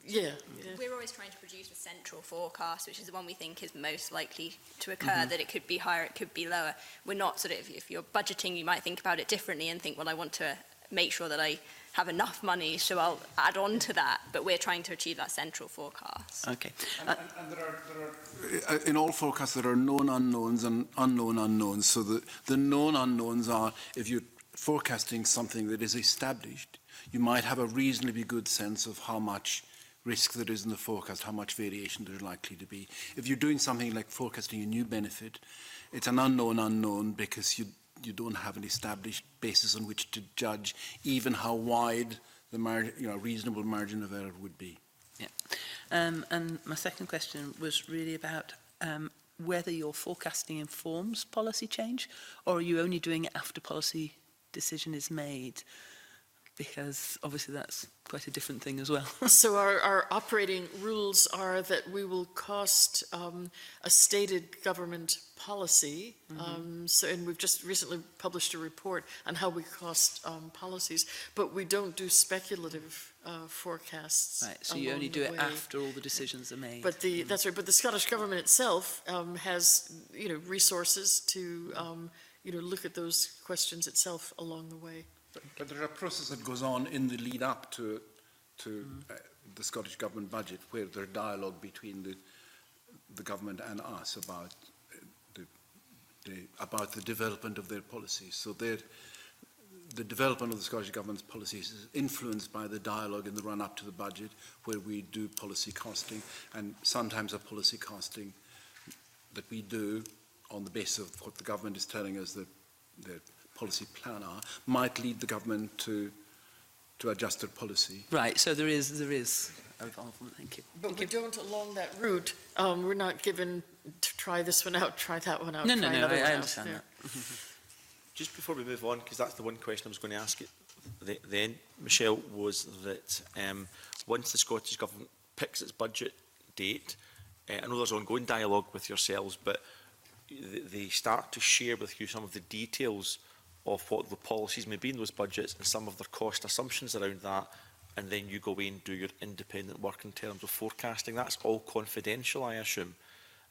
Yeah. We're always trying to produce a central forecast, which is the one we think is most likely to occur, that it could be higher, it could be lower. We're not sort of, if you're budgeting, you might think about it differently and think, well, I want to make sure that I have enough money, so I'll add on to that. But we're trying to achieve that central forecast. Okay. And there are, in all forecasts, there are known unknowns and unknown unknowns. So the known unknowns are, if you're forecasting something that is established, you might have a reasonably good sense of how much risk there is in the forecast, how much variation there's likely to be. If you're doing something like forecasting a new benefit, it's an unknown unknown, because you don't have an established basis on which to judge even how wide the reasonable margin of error would be. Yeah. And my second question was really about whether your forecasting informs policy change, or are you only doing it after policy decision is made? Because obviously that's quite a different thing as well. So our operating rules are that we will cost a stated government policy. And we've just recently published a report on how we cost policies, but we don't do speculative forecasts. Right, so you only do it after all the decisions are made. But that's right. But the Scottish Government itself has, resources to look at those questions itself along the way. But there's a process that goes on in the lead up to the Scottish Government budget, where there's dialogue between the government and us about the development of their policies. So the development of the Scottish Government's policies is influenced by the dialogue in the run-up to the budget, where we do policy costing, and sometimes a policy costing that we do on the basis of what the government is telling us that their policy plan are, might lead the government to adjust their policy. Right, so there is involvement, thank you. But we don't, along that route, we're not given to try this one out, try that one out, No, try no, another one I out. understand Yeah. that. Just before we move on, because that's the one question I was going to ask it then, Michelle, was that once the Scottish Government picks its budget date, I know there's ongoing dialogue with yourselves, but they start to share with you some of the details of what the policies may be in those budgets and some of their cost assumptions around that, and then you go away and do your independent work in terms of forecasting. That's all confidential, I assume,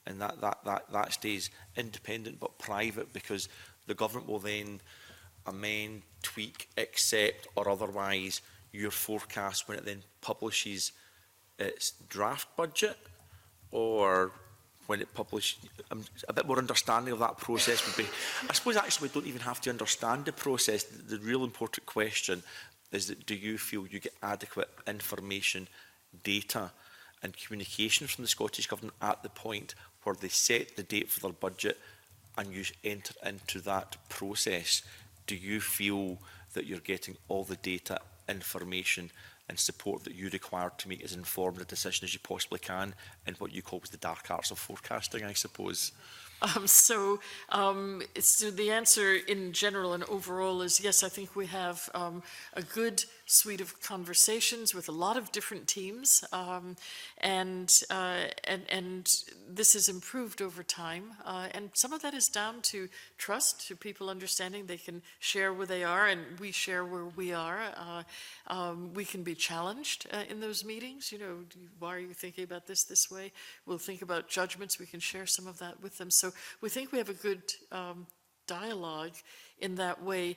and that stays independent but private, because the government will then amend, tweak, accept or otherwise your forecast when it then publishes its draft budget, or when it publishes. A bit more understanding of that process would be, I suppose actually we don't even have to understand the process. The real important question is that, do you feel you get adequate information, data and communication from the Scottish Government at the point where they set the date for their budget and you enter into that process? Do you feel that you're getting all the data, information and support that you require to make as informed a decision as you possibly can in what you call the dark arts of forecasting, I suppose? So the answer in general and overall is yes. I think we have a good suite of conversations with a lot of different teams, and this has improved over time. And some of that is down to trust, to people understanding they can share where they are, and we share where we are. We can be challenged in those meetings. Why are you thinking about this way? We'll think about judgments. We can share some of that with them. So we think we have a good dialogue in that way.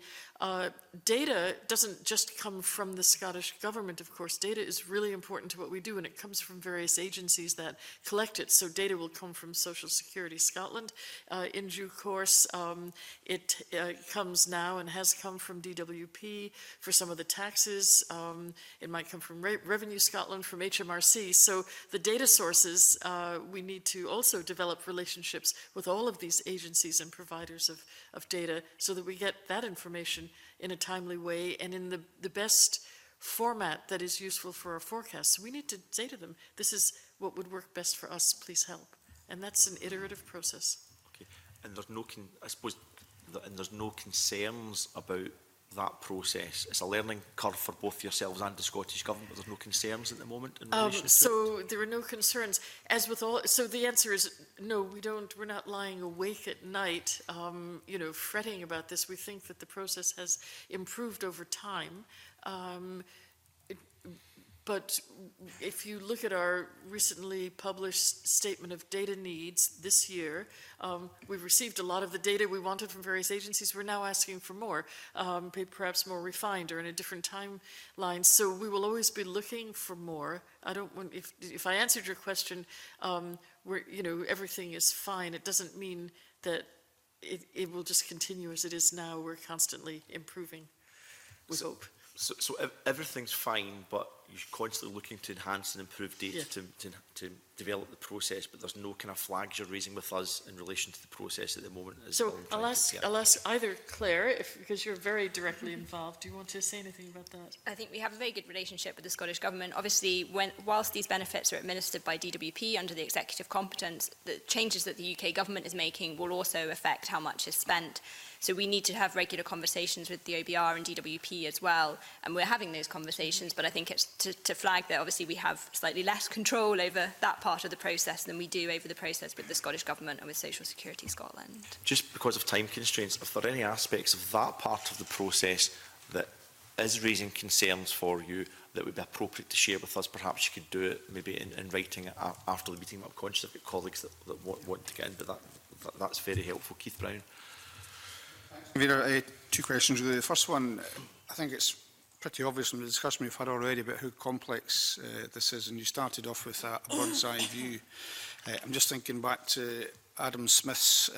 Data doesn't just come from the Scottish Government, of course. Data is really important to what we do, and it comes from various agencies that collect it. So data will come from Social Security Scotland in due course. It comes now and has come from DWP for some of the taxes. It might come from Revenue Scotland, from HMRC. So the data sources, we need to also develop relationships with all of these agencies and providers of data so that we get that information in a timely way and in the best format that is useful for our forecasts. So we need to say to them, this is what would work best for us, please help. And that's an iterative process. Okay. And there's no, I suppose, and there's no concerns about that process. It's a learning curve for both yourselves and the Scottish Government, but there's no concerns at the moment in relation to so there are no concerns. As with all, so the answer is no, we're not lying awake at night, fretting about this. We think that the process has improved over time. But if you look at our recently published statement of data needs this year, we've received a lot of the data we wanted from various agencies. We're now asking for more, perhaps more refined or in a different timeline. So we will always be looking for more. I don't want, if I answered your question, everything is fine. It doesn't mean that it will just continue as it is now. We're constantly improving, we hope. So everything's fine, but you're constantly looking to enhance and improve data to develop the process, but there's no kind of flags you're raising with us in relation to the process at the moment. So I'll ask either Claire, because you're very directly involved. Do you want to say anything about that? I think we have a very good relationship with the Scottish Government. Obviously, whilst these benefits are administered by DWP under the executive competence, the changes that the UK Government is making will also affect how much is spent. So we need to have regular conversations with the OBR and DWP as well, and we're having those conversations, but I think it's to flag that obviously we have slightly less control over that part of the process than we do over the process with the Scottish Government and with Social Security Scotland. Just because of time constraints, if there are any aspects of that part of the process that is raising concerns for you that would be appropriate to share with us, perhaps you could do it maybe in writing after the meeting. I'm conscious I've got colleagues that want to get in, but that's very helpful. Keith Brown. Vera, two questions really. The first one, I think it's pretty obvious from the discussion we've had already about how complex this is, and you started off with a bird's eye view. I'm just thinking back to Adam Smith's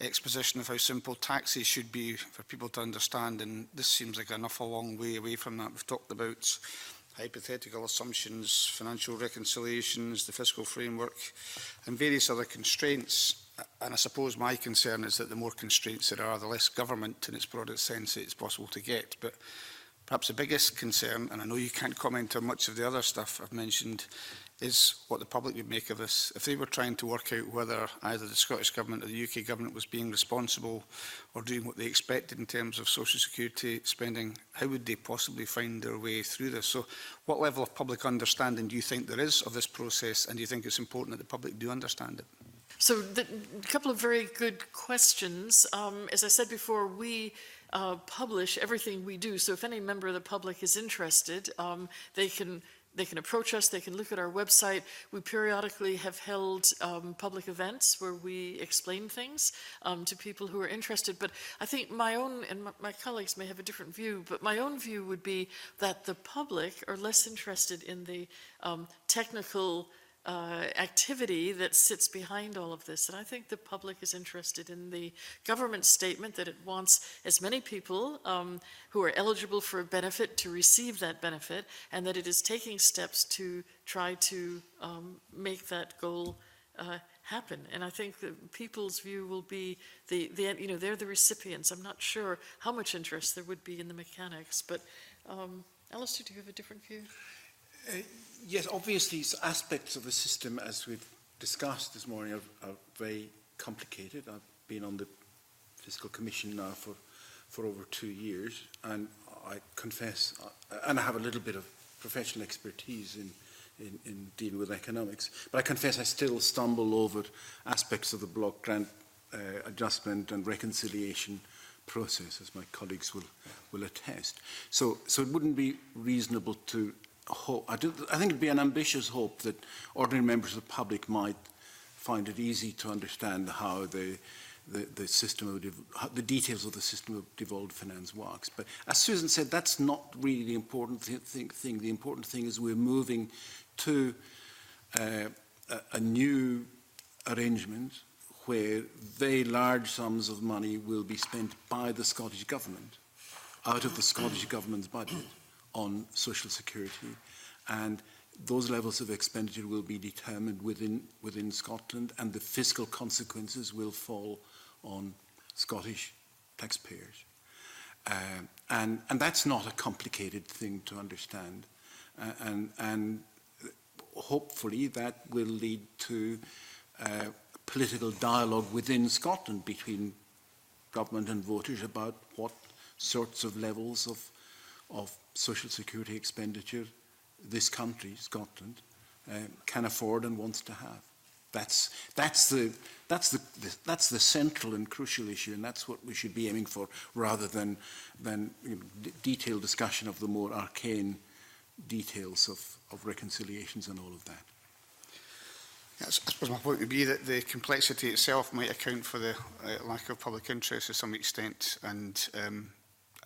exposition of how simple taxes should be for people to understand, and this seems like an awful long way away from that. We've talked about hypothetical assumptions, financial reconciliations, the fiscal framework, and various other constraints. And I suppose my concern is that the more constraints there are, the less government in its broadest sense it's possible to get. But perhaps the biggest concern, and I know you can't comment on much of the other stuff I've mentioned, is what the public would make of this. If they were trying to work out whether either the Scottish Government or the UK Government was being responsible or doing what they expected in terms of social security spending, how would they possibly find their way through this? So what level of public understanding do you think there is of this process, and do you think it's important that the public do understand it? So a couple of very good questions. As I said before, we publish everything we do. So if any member of the public is interested, they can approach us, they can look at our website. We periodically have held public events where we explain things to people who are interested. But I think my own, and my colleagues may have a different view, but my own view would be that the public are less interested in the technical activity that sits behind all of this. And I think the public is interested in the government statement that it wants as many people who are eligible for a benefit to receive that benefit, and that it is taking steps to try to make that goal happen. And I think that people's view will be they're the recipients. I'm not sure how much interest there would be in the mechanics, but Alistair, do you have a different view? Yes, obviously aspects of the system, as we've discussed this morning, are very complicated. I've been on the Fiscal Commission now for over 2 years, and I confess, and I have a little bit of professional expertise in dealing with economics, but I confess I still stumble over aspects of the block grant adjustment and reconciliation process, as my colleagues will attest. So it wouldn't be reasonable to hope. I think it'd be an ambitious hope that ordinary members of the public might find it easy to understand how the system of the details of the system of devolved finance works. But as Susan said, that's not really the important thing. The important thing is we're moving to a new arrangement where very large sums of money will be spent by the Scottish Government out of the Scottish Government's budget on social security, and those levels of expenditure will be determined within Scotland, and the fiscal consequences will fall on Scottish taxpayers. And that's not a complicated thing to understand, and hopefully that will lead to political dialogue within Scotland between government and voters about what sorts of levels of social security expenditure this country, Scotland, can afford and wants to have. That's the central and crucial issue, and that's what we should be aiming for, rather than detailed discussion of the more arcane details of reconciliations and all of that. Yes, I suppose my point would be that the complexity itself might account for the lack of public interest to some extent, and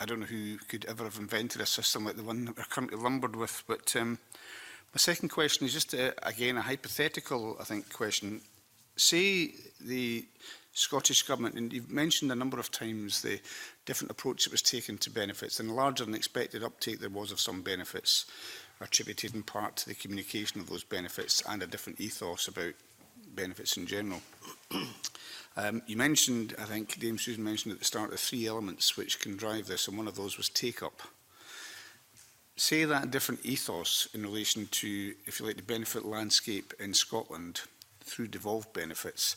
I don't know who could ever have invented a system like the one that we're currently lumbered with. But my second question is just, again, a hypothetical, I think, question. Say the Scottish Government, and you've mentioned a number of times the different approach that was taken to benefits, and larger than expected uptake there was of some benefits, attributed in part to the communication of those benefits and a different ethos about benefits in general. You mentioned, I think Dame Susan mentioned at the start, the 3 elements which can drive this, and one of those was take-up. Say that different ethos in relation to, if you like, the benefit landscape in Scotland through devolved benefits,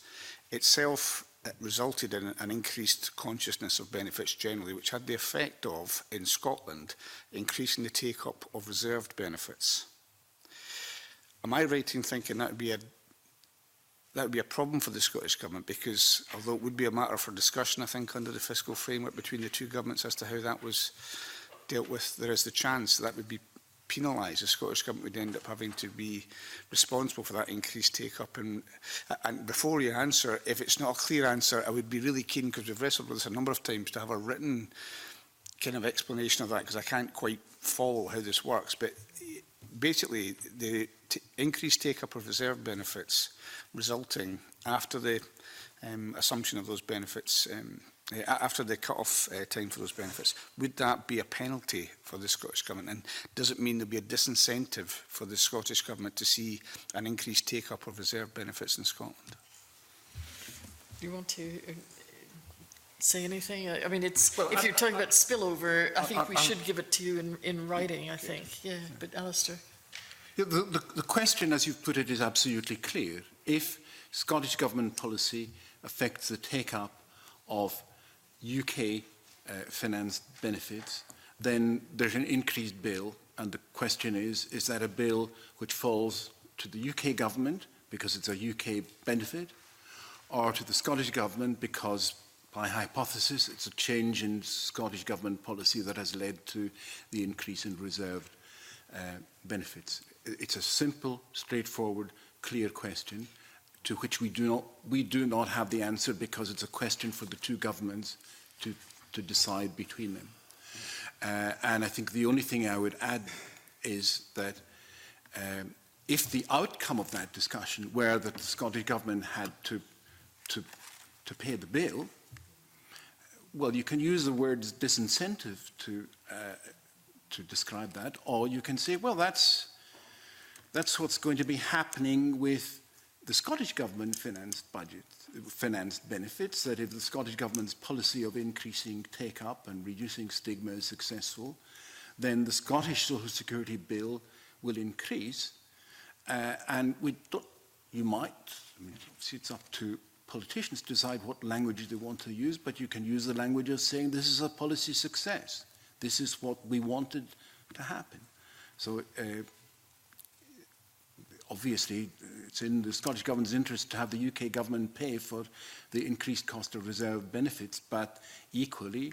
itself resulted in an increased consciousness of benefits generally, which had the effect of, in Scotland, increasing the take-up of reserved benefits. Am I right in thinking that would be a problem for the Scottish Government? Because although it would be a matter for discussion, I think, under the fiscal framework between the two governments as to how that was dealt with, there is the chance that would be penalise, the Scottish Government would end up having to be responsible for that increased take-up. And before you answer, if it's not a clear answer, I would be really keen, because we've wrestled with this a number of times, to have a written kind of explanation of that, because I can't quite follow how this works. But basically, the increased take-up of reserve benefits resulting after the assumption of those benefits, after the cut-off time for those benefits, would that be a penalty for the Scottish Government? And does it mean there'll be a disincentive for the Scottish Government to see an increased take-up of reserve benefits in Scotland? Do you want to say anything? I mean, it's, well, if you're talking about spillover, I think we should give it to you in writing, I think. Yeah, but Alistair? Yeah, the question, as you've put it, is absolutely clear. If Scottish Government policy affects the take-up of UK financed benefits, then there's an increased bill, and the question is that a bill which falls to the UK Government because it's a UK benefit, or to the Scottish Government because, by hypothesis, it's a change in Scottish Government policy that has led to the increase in reserved benefits? It's a simple, straightforward, clear question to which we do not have the answer, because it's a question for the two governments to decide between them. And I think the only thing I would add is that if the outcome of that discussion were that the Scottish Government had to pay the bill, well, you can use the words disincentive to describe that, or you can say, well, that's what's going to be happening with the Scottish Government financed benefits, that if the Scottish Government's policy of increasing take-up and reducing stigma is successful, then the Scottish Social Security bill will increase. And you might, I mean, it's up to politicians to decide what language they want to use, but you can use the language of saying this is a policy success. This is what we wanted to happen. So obviously, it's in the Scottish Government's interest to have the UK Government pay for the increased cost of reserve benefits, but equally,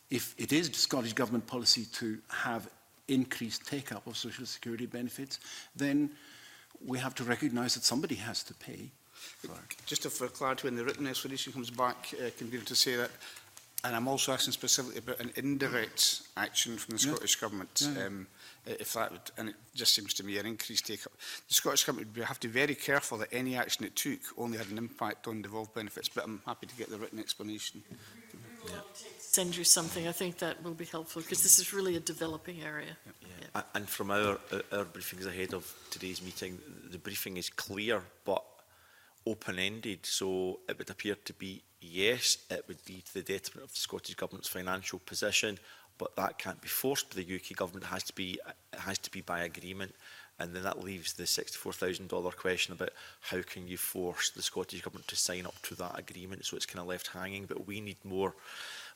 if it is the Scottish Government policy to have increased take-up of social security benefits, then we have to recognise that somebody has to pay. Just for clarity, when the written explanation comes back, can be able to say that, and I'm also asking specifically about an indirect action from the Scottish Government, if that would, and it just seems to me an increased take-up. The Scottish Government would have to be very careful that any action it took only had an impact on devolved benefits, but I'm happy to get the written explanation. Send you something. I think that will be helpful, because this is really a developing area. Yeah. And from our briefings ahead of today's meeting, the briefing is clear but open-ended, so it would appear to be yes, it would be to the detriment of the Scottish Government's financial position, but that can't be forced by the UK Government. It has to be by agreement, and then that leaves the $64,000 question about how can you force the Scottish Government to sign up to that agreement. So it's kind of left hanging, but we need more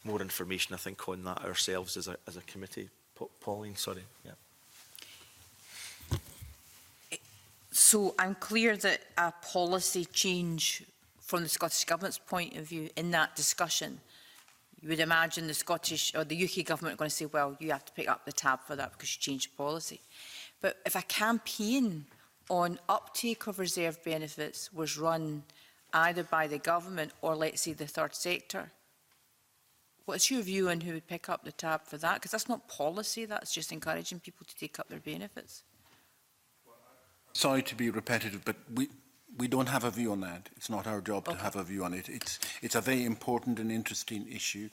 information, I think, on that ourselves as a committee. Pauline, sorry. Yeah. So I'm clear that a policy change from the Scottish Government's point of view in that discussion, you would imagine the Scottish or the UK Government are going to say, well, you have to pick up the tab for that because you changed policy. But if a campaign on uptake of reserve benefits was run either by the government or, let's say, the third sector, what's your view on who would pick up the tab for that? Because that's not policy, that's just encouraging people to take up their benefits. Sorry to be repetitive, but we don't have a view on that. It's not our job to have a view on it. It's a very important and interesting issue,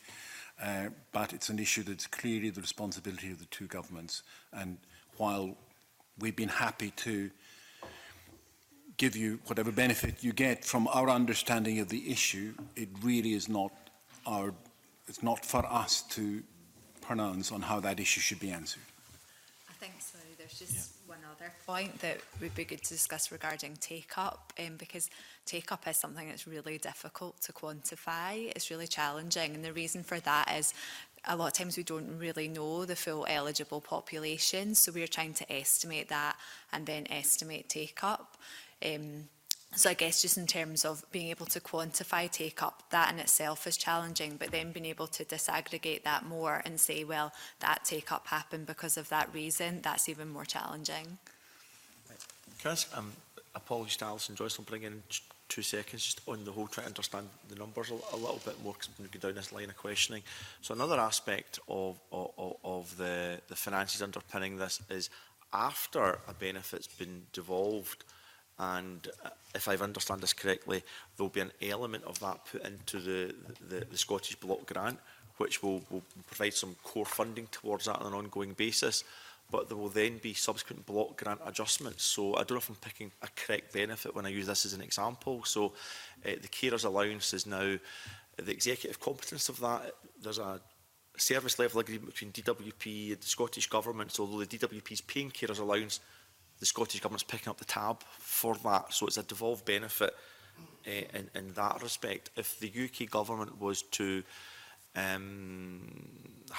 but it's an issue that's clearly the responsibility of the two governments. And while we've been happy to give you whatever benefit you get from our understanding of the issue, it really is not it's not for us to pronounce on how that issue should be answered. I think so. There's just one other point that would be good to discuss regarding take-up, because take-up is something that's really difficult to quantify. It's really challenging, and the reason for that is a lot of times we don't really know the full eligible population, so we're trying to estimate that and then estimate take-up. So I guess just in terms of being able to quantify take-up, that in itself is challenging, but then being able to disaggregate that more and say, well, that take-up happened because of that reason, that's even more challenging. Can I ask, apologies to Alison Joyce, I'll bring in 2 seconds just on the whole, try to understand the numbers a little bit more, because I'm going to go down this line of questioning. So another aspect of the finances underpinning this is after a benefit's been devolved, and if I understand this correctly, there'll be an element of that put into the Scottish Block Grant, which will provide some core funding towards that on an ongoing basis. But there will then be subsequent block grant adjustments. So I don't know if I'm picking a correct benefit when I use this as an example. So the carers allowance is now the executive competence of that. There's a service level agreement between DWP and the Scottish Government. So although the DWP is paying carers allowance, the Scottish Government's picking up the tab for that. So it's a devolved benefit in that respect. If the UK Government was to have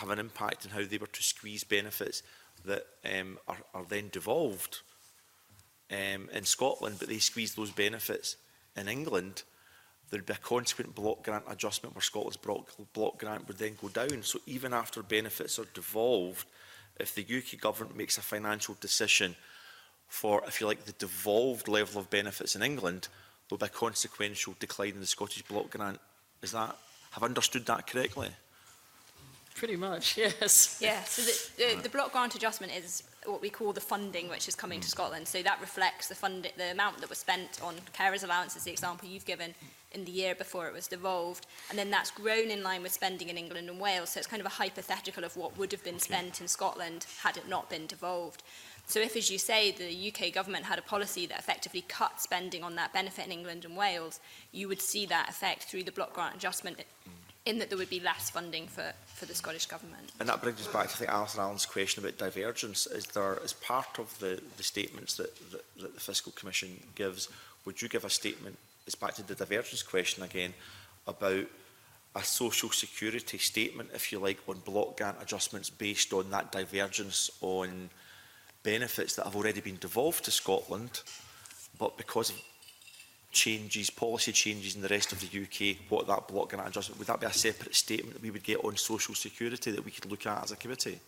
an impact on how they were to squeeze benefits that are then devolved in Scotland, but they squeeze those benefits in England, there would be a consequent block grant adjustment where Scotland's block grant would then go down. So even after benefits are devolved, if the UK Government makes a financial decision for, if you like, the devolved level of benefits in England, there will be a consequential decline in the Scottish block grant. Is that, have I understood that correctly? Pretty much, yes. Yeah, so the block grant adjustment is what we call the funding which is coming to Scotland. So that reflects the amount that was spent on carers allowance, as the example you've given, in the year before it was devolved. And then that's grown in line with spending in England and Wales. So it's kind of a hypothetical of what would have been spent in Scotland had it not been devolved. So if, as you say, the UK Government had a policy that effectively cut spending on that benefit in England and Wales, you would see that effect through the block grant adjustment, in that there would be less funding for the Scottish Government. And that brings us back to, I think, Alison Allen's question about divergence. Is there, as part of the statements that the Fiscal Commission gives, would you give a statement, it's back to the divergence question again, about a social security statement, if you like, on block grant adjustments based on that divergence on benefits that have already been devolved to Scotland, but because of changes, policy changes in the rest of the UK, what that block grant adjustment, would that be a separate statement that we would get on social security that we could look at as a committee?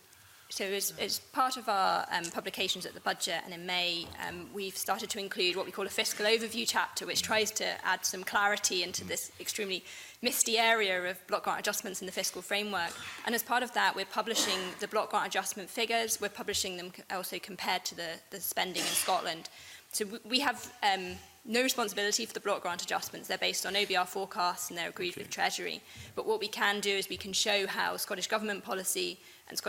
So as part of our publications at the budget and in May, we've started to include what we call a fiscal overview chapter, which tries to add some clarity into this extremely misty area of block grant adjustments in the fiscal framework. And as part of that, we're publishing the block grant adjustment figures. We're publishing them also compared to the spending in Scotland. So we have no responsibility for the block grant adjustments. They're based on OBR forecasts and they're agreed with Treasury. But what we can do is we can show how Scottish Government policy and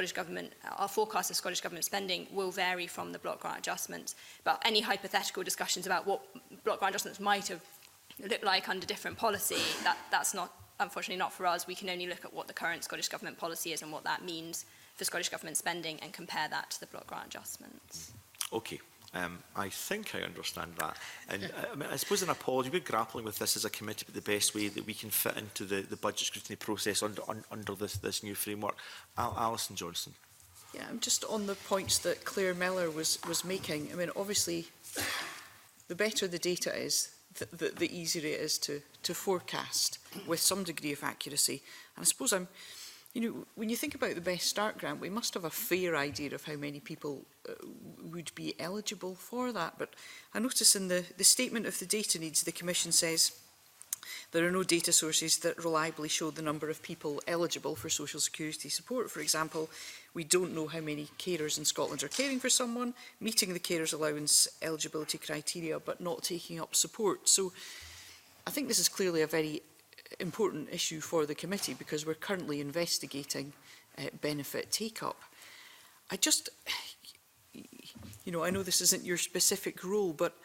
our forecast of Scottish Government spending will vary from the block grant adjustments. But any hypothetical discussions about what block grant adjustments might have looked like under different policy, that's not, unfortunately, not for us. We can only look at what the current Scottish Government policy is and what that means for Scottish Government spending and compare that to the block grant adjustments. Okay. I think I understand that. And I suppose an apology, we're grappling with this as a committee, but the best way that we can fit into the budget scrutiny process under this new framework. Alison Johnson. Yeah, just on the points that Claire Miller was making. I mean, obviously, the better the data is, the easier it is to forecast with some degree of accuracy. And I suppose when you think about the Best Start grant, we must have a fair idea of how many people would be eligible for that. But I notice in the statement of the data needs, the Commission says there are no data sources that reliably show the number of people eligible for social security support. For example, we don't know how many carers in Scotland are caring for someone, meeting the carers allowance eligibility criteria, but not taking up support. So I think this is clearly a very important issue for the committee because we're currently investigating benefit take-up. I know this isn't your specific role, but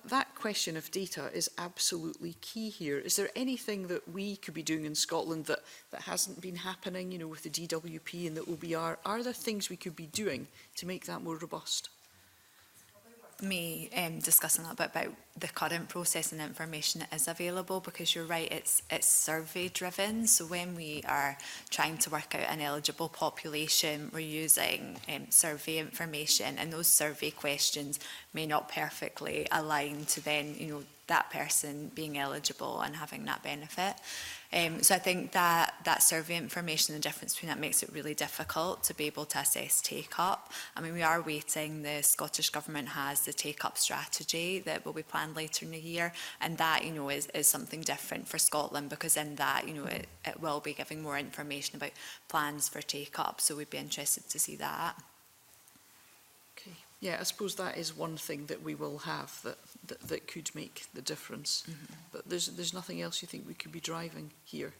that question of data is absolutely key here. Is there anything that we could be doing in Scotland that hasn't been happening, with the DWP and the OBR? Are there things we could be doing to make that more robust? Me discussing a little bit about the current process and information that is available, because you're right, it's survey driven. So when we are trying to work out an eligible population, we're using survey information, and those survey questions may not perfectly align to then that person being eligible and having that benefit. So I think that that survey information, the difference between that makes it really difficult to be able to assess take-up. I mean, we are waiting, the Scottish Government has the take-up strategy that will be planned later in the year, and that, you know, is something different for Scotland, because in that, you know, it will be giving more information about plans for take-up, so we'd be interested to see that. Okay. Yeah, I suppose that is one thing that we will have that could make the difference. Mm-hmm. But there's nothing else you think we could be driving here?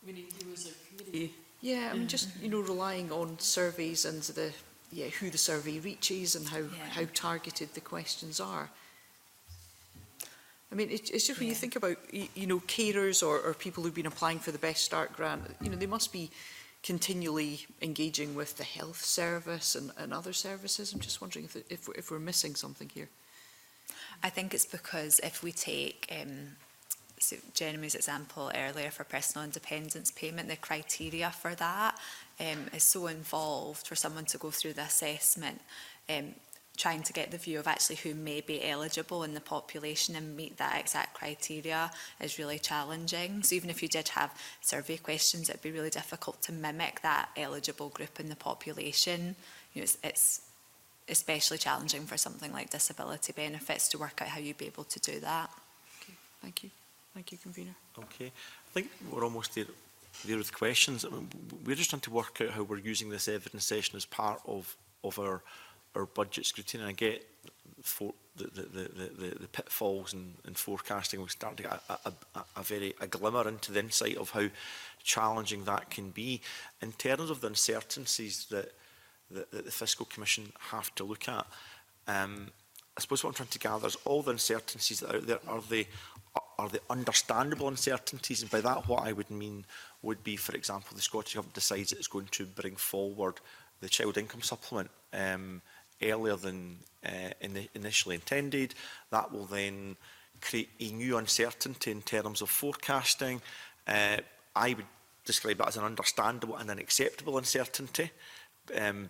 Meaning you as a committee? Yeah, I mean, just, you know, relying on surveys and who the survey reaches and how targeted the questions are. I mean, it's just when you think about, you know, carers or people who've been applying for the Best Start grant, you know, they must be continually engaging with the health service and other services. I'm just wondering if we're missing something here. I think it's because if we take so Jeremy's example earlier for personal independence payment, the criteria for that is so involved for someone to go through the assessment, trying to get the view of actually who may be eligible in the population and meet that exact criteria is really challenging. So even if you did have survey questions, it'd be really difficult to mimic that eligible group in the population. You know, it's especially challenging for something like disability benefits to work out how you'd be able to do that. Okay, thank you. Thank you, Convener. Okay, I think we're almost there with questions. I mean, we're just trying to work out how we're using this evidence session as part of our budget scrutiny, and I get the pitfalls and forecasting. We're starting to get a glimmer into the insight of how challenging that can be in terms of the uncertainties that the Fiscal Commission have to look at. I suppose what I'm trying to gather is all the uncertainties that are out there, are the understandable uncertainties? And by that, what I would mean would be, for example, the Scottish Government decides it's going to bring forward the child income supplement earlier than initially intended. That will then create a new uncertainty in terms of forecasting. I would describe that as an understandable and an acceptable uncertainty,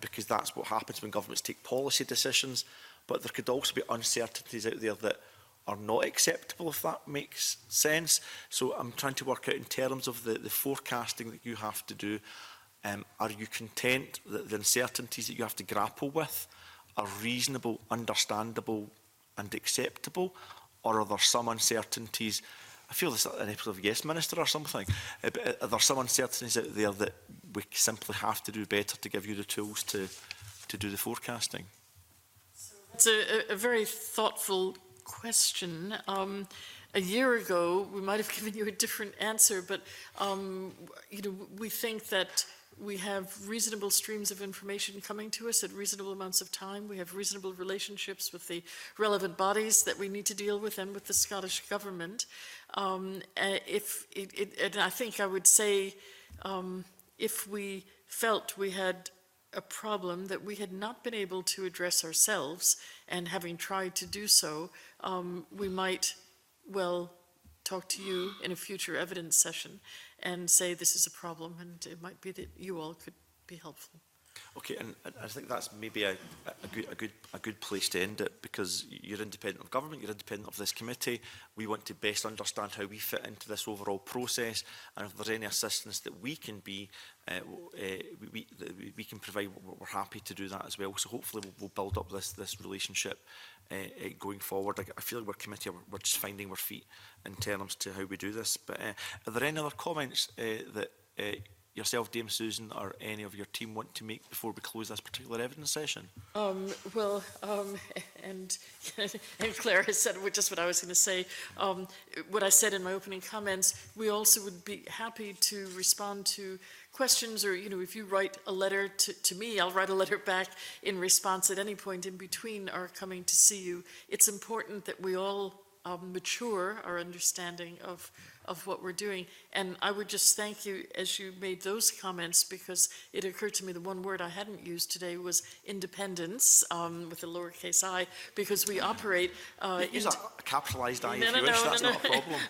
because that's what happens when governments take policy decisions. But there could also be uncertainties out there that are not acceptable, if that makes sense. So I'm trying to work out in terms of the forecasting that you have to do. Are you content that the uncertainties that you have to grapple with are reasonable, understandable and acceptable? Or are there some uncertainties, I feel this is an episode of Yes Minister or something, are there some uncertainties out there that we simply have to do better to give you the tools to do the forecasting? It's a very thoughtful question. A year ago, we might have given you a different answer, but you know, we think that we have reasonable streams of information coming to us at reasonable amounts of time. We have reasonable relationships with the relevant bodies that we need to deal with and with the Scottish Government. And I think I would say if we felt we had a problem that we had not been able to address ourselves, and having tried to do so, we might well talk to you in a future evidence session and say this is a problem, and it might be that you all could be helpful. Okay, and I think that's maybe a good place to end it, because you're independent of government, you're independent of this committee. We want to best understand how we fit into this overall process, and if there's any assistance that we can be, we can provide, we're happy to do that as well. So hopefully we'll build up this relationship going forward. I feel like we're committee, we're just finding our feet in terms to how we do this. But are there any other comments that yourself, Dame Susan, or any of your team want to make before we close this particular evidence session? And Claire has said just what I was going to say. What I said in my opening comments, we also would be happy to respond to questions, or, you know, if you write a letter to me, I'll write a letter back in response at any point in between our coming to see you. It's important that we all mature our understanding of what we're doing. And I would just thank you as you made those comments, because it occurred to me the one word I hadn't used today was independence, with a lowercase I, because we operate... Use a capitalised I if you wish, that's not a problem.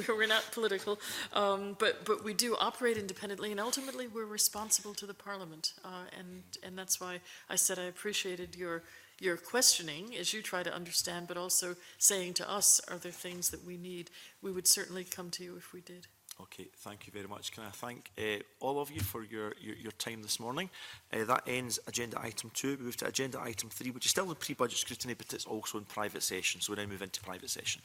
We're not political, but we do operate independently, and ultimately we're responsible to the Parliament. And that's why I said I appreciated your you're questioning as you try to understand, but also saying to us, are there things that we need? We would certainly come to you if we did. Okay, thank you very much. Can I thank all of you for your time this morning. That ends agenda item 2. We move to agenda item 3, which is still in pre-budget scrutiny, but it's also in private session. So we now move into private session.